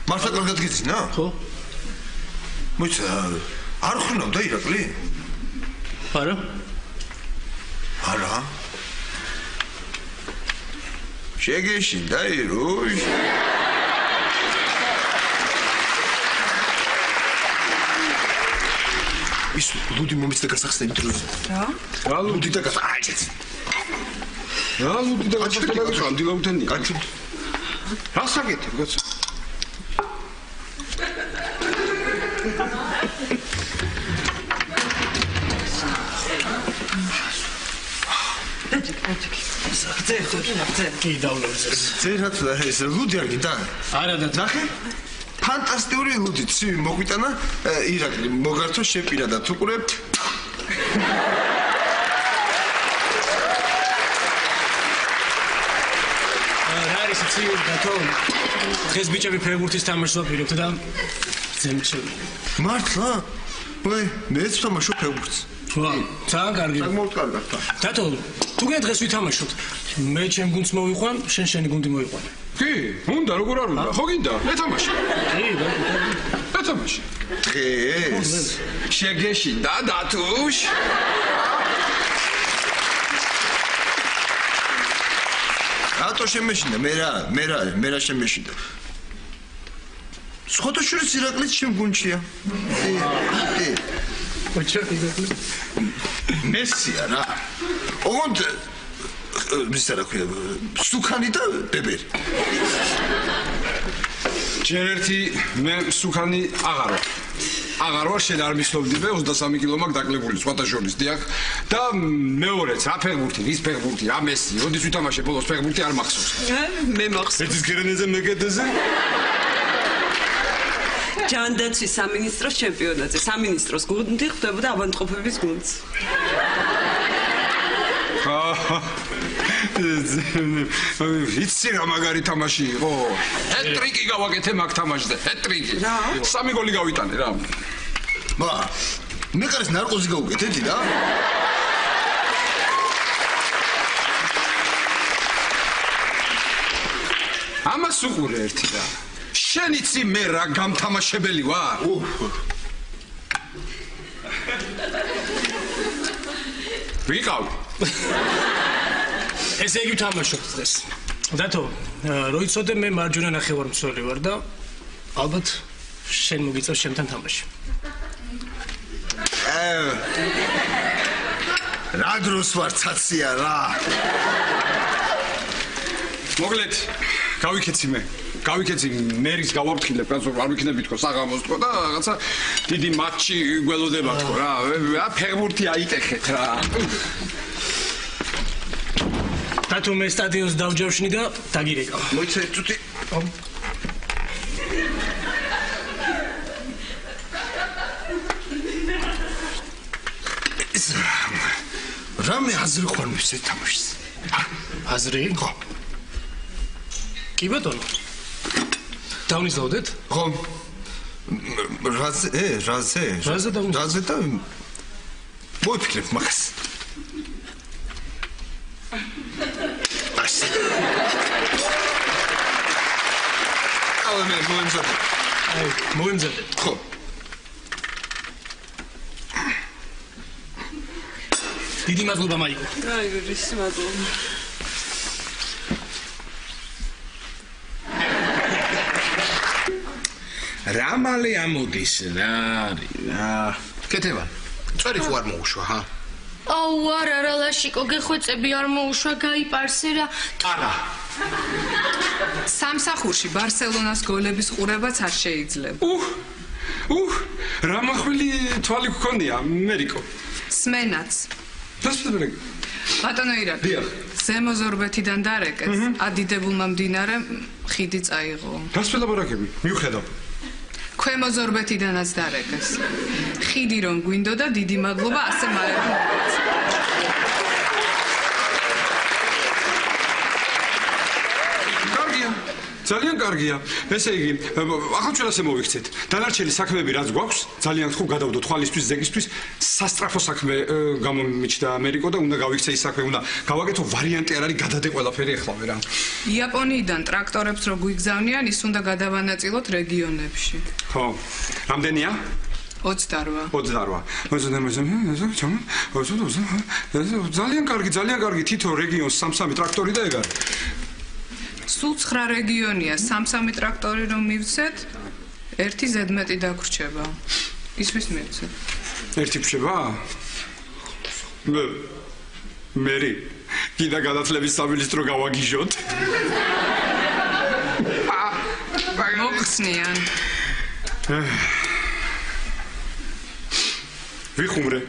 მართლა კარგად გეცინა? ხო. მოიცა, არ ხრნავდა ირაკლი? არა. არა? შეგეშინდა იროი? ის ლუდი მომიცდა გასახსნე დროზე. რა? ლუდი და გასახსნე. რა ლუდი და გასახსნე ამდილაუთენია. გაჩვენ. რა საკეთებ, კაცო? კი დავლევს. ზერათ ეს ლუდი არ გინდა? არა და ნახე. ფანტასტიკური ლუდი ცივი მოგვიტანა ირაკლი მოგართო შეპირადად უყურებთ. რა არის ცივი დათო? დღეს ბიჭები ფეხბურთის თამაშს ვაპირებთ და ზემჩები. მართლა? ვაი, მეც თამაშობ ფეხბურთს. ვა, ძალიან კარგი. საკმაოდ კარგად. დათო, თუ გინდა დღეს ვითამაშოთ. მე ჩემ გუნდს მოვიყვან, შენ შენი გუნდი მოიყვანე. კი, უნდა როგორ არ უნდა? ხო გინდა? ეთამაში. კი, ეთამაში. დღეს შეგეშინდა დათუშ. რატო შემეშინდა? მე რა შემეშინდა? სხვადასხვა ირაკლიც ჩემ გუნდშია. კი. ოჩაკი დათო. მესია რა. ოღონდ მისცა რა ქვია, სუქანი და ბებერი. ჯერ ერთი მე სუქანი აღარ ვარ შენ არ მისლობდივე 23 კილო მაქვს დაკლებული სხვათა შორის დიახ და მეორეც რა ფეხბურთი ვის ფეხბურთი რა მესი როდის ვითამაშე ბოლოს ფეხბურთი არ მახსოვს მე მახსოვს ეცის გერენეზე მეკეთეზე ჯანდაცვის სამინისტროს ჩემპიონატზე სამინისტროს გუნდი ხდებოდა ავადმყოფების გუნდს იცი რა მაგარი თამაში იყო ჰეტრიკი გავაკეთე მაგ თამაშზე ჰეტრიკი 3 გოლი გავიტანე რა მა მე კარის ნარკოზი გავუკეთეთი რა ამას უყურე ერთი რა შენ იცი მე რა გამთამაშებელი ვარ ვიყავ ესე იგი თამაშობთ დღეს. დათო, როიცოდე მე მარჯვენა ნახევარმცველი ვარ და ალბათ შენ მოგიწევს ჩემთან თამაში. რა დროს ვარ ცაცია რა. მოგლეთ, გავიქეცი მე. გავიქეცი მერის გავაფრთხილებ, კაცო, არ ვიქნები თქო საღამოს თქო და რაღაცა დიდი მატჩი გველოდება თქო რა. ფეხბურთი აიტეხეთ რა. დათო მე სტადიონს დავჯავშნი და დაგირეკავ. მოიცა წუთი. რამე აზრი ხარ მისე თამაშს? აზრი? ხო. კი ბატონო. დავნიზავდეთ? ხო. რაზე და მოიფიქრებ მაგას. მოიმზადე. ხო. დიდი მადლობა მაიკო. აი, რისი მადლობა. რა მალე ამოდის რა. კეთება. წვერი ხო არ მოუშვა, ჰა? აუ, არა, ლაშიკო, გეხვეწები არ მოუშვა, გაიპარსე რა. არა. სამსახურში ბარსელონას გოლების ყურებაც არ შეიძლება. რა მახვილი თვალი გქონია, მერიკო. სმენაც. დასწრებე. ბატონო ირაკლი. დიახ. ზემო ზორბეთიდან დარეკეს, ადიდებულმა მდინარე ხიდი წაიღო. გასწრებარაკები, მიუხედავ. ქვემო ზორბეთიდანაც დარეკეს. ხიდი რომ გვინდოდა, დიდი მადლობა, ასე მაერა. ძალიან კარგია. ესე იგი, ახლა ჩვენ ასე მოვიქცეთ. დანარჩენი საქმეები რაც გვაქვს, ძალიან ხო გადავდოთ თვალისთვის, ზეგისთვის, სასტრაფო საქმე გამომიჩნდა ამერიკო და უნდა გავიქცე ის საქმე, უნდა გავაკეთო ვარიანტი არ არის გადადე ყველაფერი ახლავე რა. იაპონიიდან ტრაქტორებს რო გვიგზავნიან, ის უნდა გადავანაწილოთ რეგიონებში. ხო. რამდენია? 28. ძალიან კარგი, თითო რეგიონს 3-3 ტრაქტორი და ეგ არის. სულ 9 რეგიონია, 3-3 ტრაქტორი რომ მივცეთ, ერთი ზედმეტი დაგვრჩება. ისვის მივცეთ. ერთი ფშება? მერი კიდე განათლების სამინისტრო გავაგიჟოთ. მოხსნიან. ვიხუმრე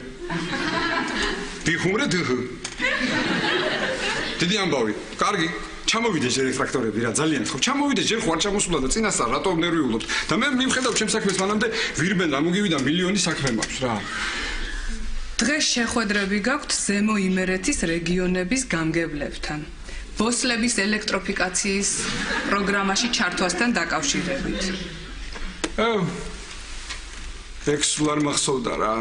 დიდი ამბავი კარგი ჩამოვიდე ჯერ ტრაქტორები რა ძალიან ხო ჩამოვიდე ჯერ ხوار ჩამოსულა და წინასწარ რატო ნერვიულობთ და მე მიმხედავ ჩემს საქმეს მანამდე ვირბენ ამოგივიდა მილიონი საქმე მაქვს რა დღეს შეხვედრები გაქვთ ზემო იმერეთის რეგიონების გამგებლებთან ბოსლების ელექტროფიკაციის პროგრამაში ჩართვასთან დაკავშირებით ექსულარ მახსოვდა რა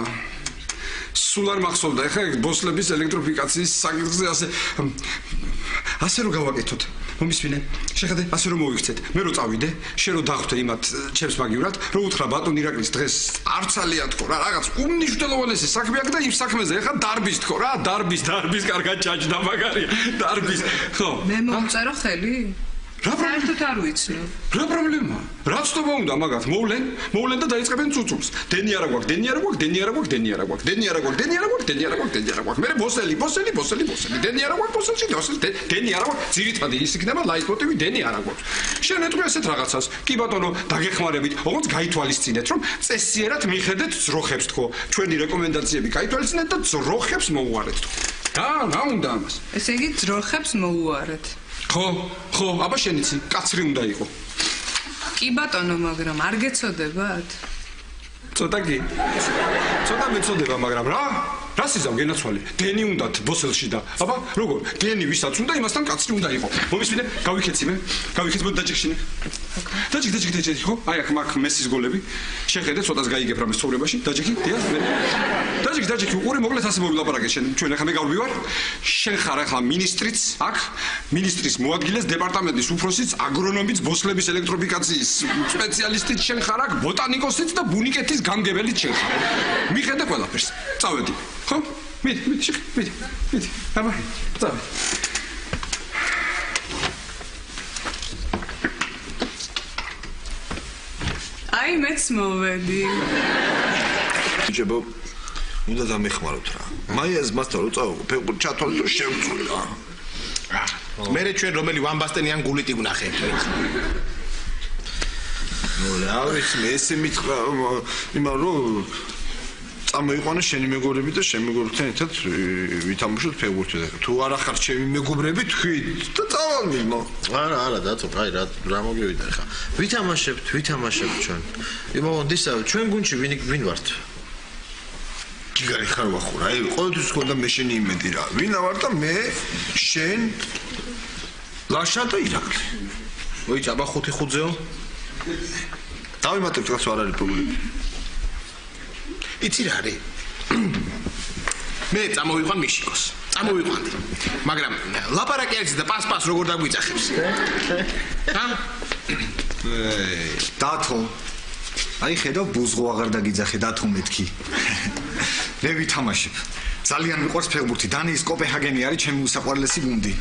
სულ არ მახსოვდა ეხლა ბოსლების ელექტროფიკაციის საკითხზე ასე რო გავაკეთოთ მომისმინე შეხედე ასე რომ მოვიქცეთ მე რო წავიდე შენ რო დახვდე იმათ ჩემს მაგივრად რო უთხრა ბატონ ირაკლის დღეს არცალია თქო რა რაღაც უმნიშვნელოვანესი საქმე აქვს და იმ საქმეზე ეხლა დარბის თქო რა დარბის კარგად ჩაჯდა მაგარია დარბის ხო მე მომწერო ხელი საერთოდ არ ვიცნობ. რა პრობლემა? რა ცნობა უნდა მაგათ? მოვლენ და დაიწყებენ წუწულს. დენი არა გვაქვს. მე ბოსელი. დენი არა გვაქვს ბოსელში. დენი არა გვაქვს. ძირითადი ის იქნება ლაიტმოტივი დენი არა გვაქვს. შენ ეტყვი ასეთ რაღაცას. კი ბატონო, დაგეხმარებით. ოღონდ გაითვალისწინეთ, რომ წესიერად მიხედეთ ძროხებს თქო. ჩვენი რეკომენდაციები გაითვალისწინეთ და ძროხებს მოუარეთ თქო. რა უნდა ამას? ესე იგი ძროხებს მოუარეთ. ხო, აბა შენ იცი, კაცრი უნდა იყო. კი ბატონო, მაგრამ არ გეცოდებათ? ცოტა მეწოდება, მაგრამ რა სიზამ გენაცვალე? დენი უნდათ ბოსელში და აბა როგორ? დენი ვისაც უნდა იმასთან კაცრი უნდა იყო. მომისმინე, გავიქეცი მოდი დაჭიქშინე. დაჭიქ, ხო? აი აქ მაგ მესის გოლები. შეხედე, ცოტას გაიგებ რამე ცხოვრებაში. დაჭიქი, დიახ, მე. დაჭიქ, უყურე მოკლედ ასე მოვილაპარაკე შენ. ჩვენ ახლა მე გავვივარ. შენ ხარ ახლა მინისტრიც, აქ მინისტრის მოადგილეს დეპარტამენტის უფროსიც, აგრონომიც, ბოსლების ელექტროფიკაციის სპეციალისტიც შენ ხარ აქ, ბოტანიკოსიც და ბუნიკეთის გამგებელიც შენ ხარ. მიხედე ყველაფერს. წავედი. ხო? მიდი. აბა, წავედი. აი მეც მოვედი. ჯებო უნდა დამეხმაროთ რა. მაიას მასთან რო წავიღო, ფეხბურთი ჩათვალე და შევწყვი რა. მერე ჩვენ რომელი ვამბასტენიან გულიტი ვნახეთ. რა ვიცი, მე ესე მითხრა, იმან რომ წამოიყვანე შენი მეგობრები და შენ მეგობრებთან ერთად ვითამაშოთ ფეხბურთი. თუ არა ხარ ჩემი მეგობრები, თქვი და წავალმო. არა, დათო, აი რა მოგივიდა ხა. ვითამაშებთ ჩვენ. იმონდისა, ჩვენ გუნდში ვინ ვართ? გიგარი ხარ ვახურა, აი ყოველთვის გქონდა მე შენი იმედი რა. ვინა ვარ და მე, შენ, ლაშა და ირაკლი. მოიცა, აბა 5-5-ზეო. დავიმატებთ რაც არ არის პრობლემა. იცი რა არის? მე წამოვიყვან მიშიკოს. წამოვიყვანდი. მაგრამ ლაპარაკი არის და პას როგორ დაგვიძახებს? დათო. აი ხედავ ბუზღო აღარ დაგიძახე დათო მეთქი. მე ვითამაშებ. ძალიან მიყვარს ფეხბურთი. დანიის კოპენჰაგენი არის ჩემი უსაყვარლესი გუნდი.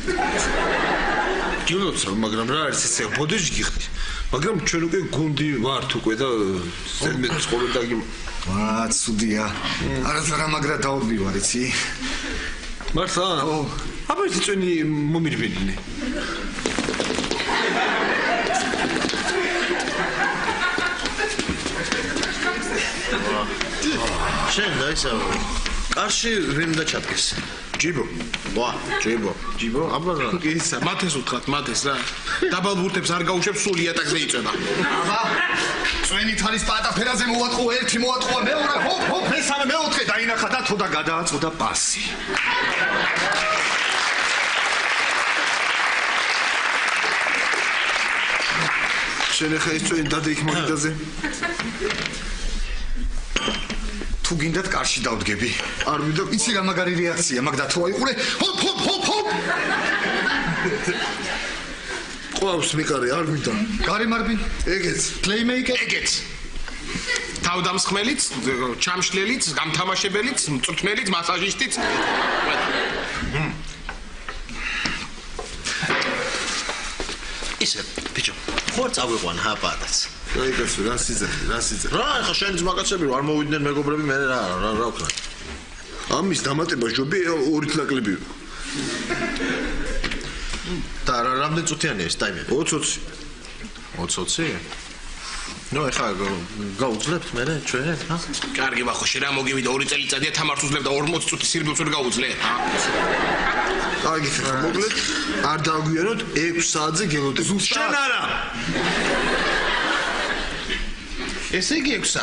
გილოცავ, მაგრამ რა არის ესე ბოდეში გიხდი. მაგრამ ჩვენ უკვე გუნდი ვართ უკვე და ზედმეტ ყოველ დაგი ცუდია. არა მაგრა დაობივარ, იცი? მართლა? ო. აბა ეს წვენი მომირბინინე. შენ დაისავა. კარში ვინ უნდა ჩადგეს? ჯიბო. ჯიბო. აბა რა. ისა, მათეს უთხრათ, რა. დაბალ ბურთებს არ გაუშვებს, სულ იატაკზე იწება. აბა. წვენი თალის პატაფერაზე მოვატყო, ერთი მოვატყო, მეორე, ჰოპ, მესამე, მეოთხე დაინახა და თოდა გადააწოდა პასი. შენ ახლა ის წვენი დადი იქ მაგიდაზე. თუ გინდათ კარში დავდგები. არ მინდა, იცი რა მაგარი რეაქცია, მაგდა თუ აიყურე, ჰოპ. ყავს მიყარე, არ მინდა. გარემარბი, ეგეც, პლეიმეიკერი, ეგეც. თავდამსხმელიც, ჩამშლელიც, გამთამაშებელიც, მწვრთნელიც, მასაჟისტიც. ისე, ბიჭო, ხო წავიყვან ჰაპატაც. აი კაცო, რა სიძახი. რა, ეხა შენი ძმაკაცები რო არ მოვიდნენ მეგობრები, მე რა ვქნა. ამის დამატება ჯობი ორით ნაკლები. და რამდენი წუთიანია ეს ტაიმერი? 20. 20? ნუ ეხა გაუძლებთ მე ჩვენ, ჰა? კარგი ბახო, შენ რა მოგივიდა 2 წელიწადია თამარს უძლებ და 40 წუთი სირბილს ვერ გაუძლე, ჰა? აი, მოკლედ არ დაგვიანოთ 6 საათზე გელოდებით. შენ არა. ესე იგი 6 საათი.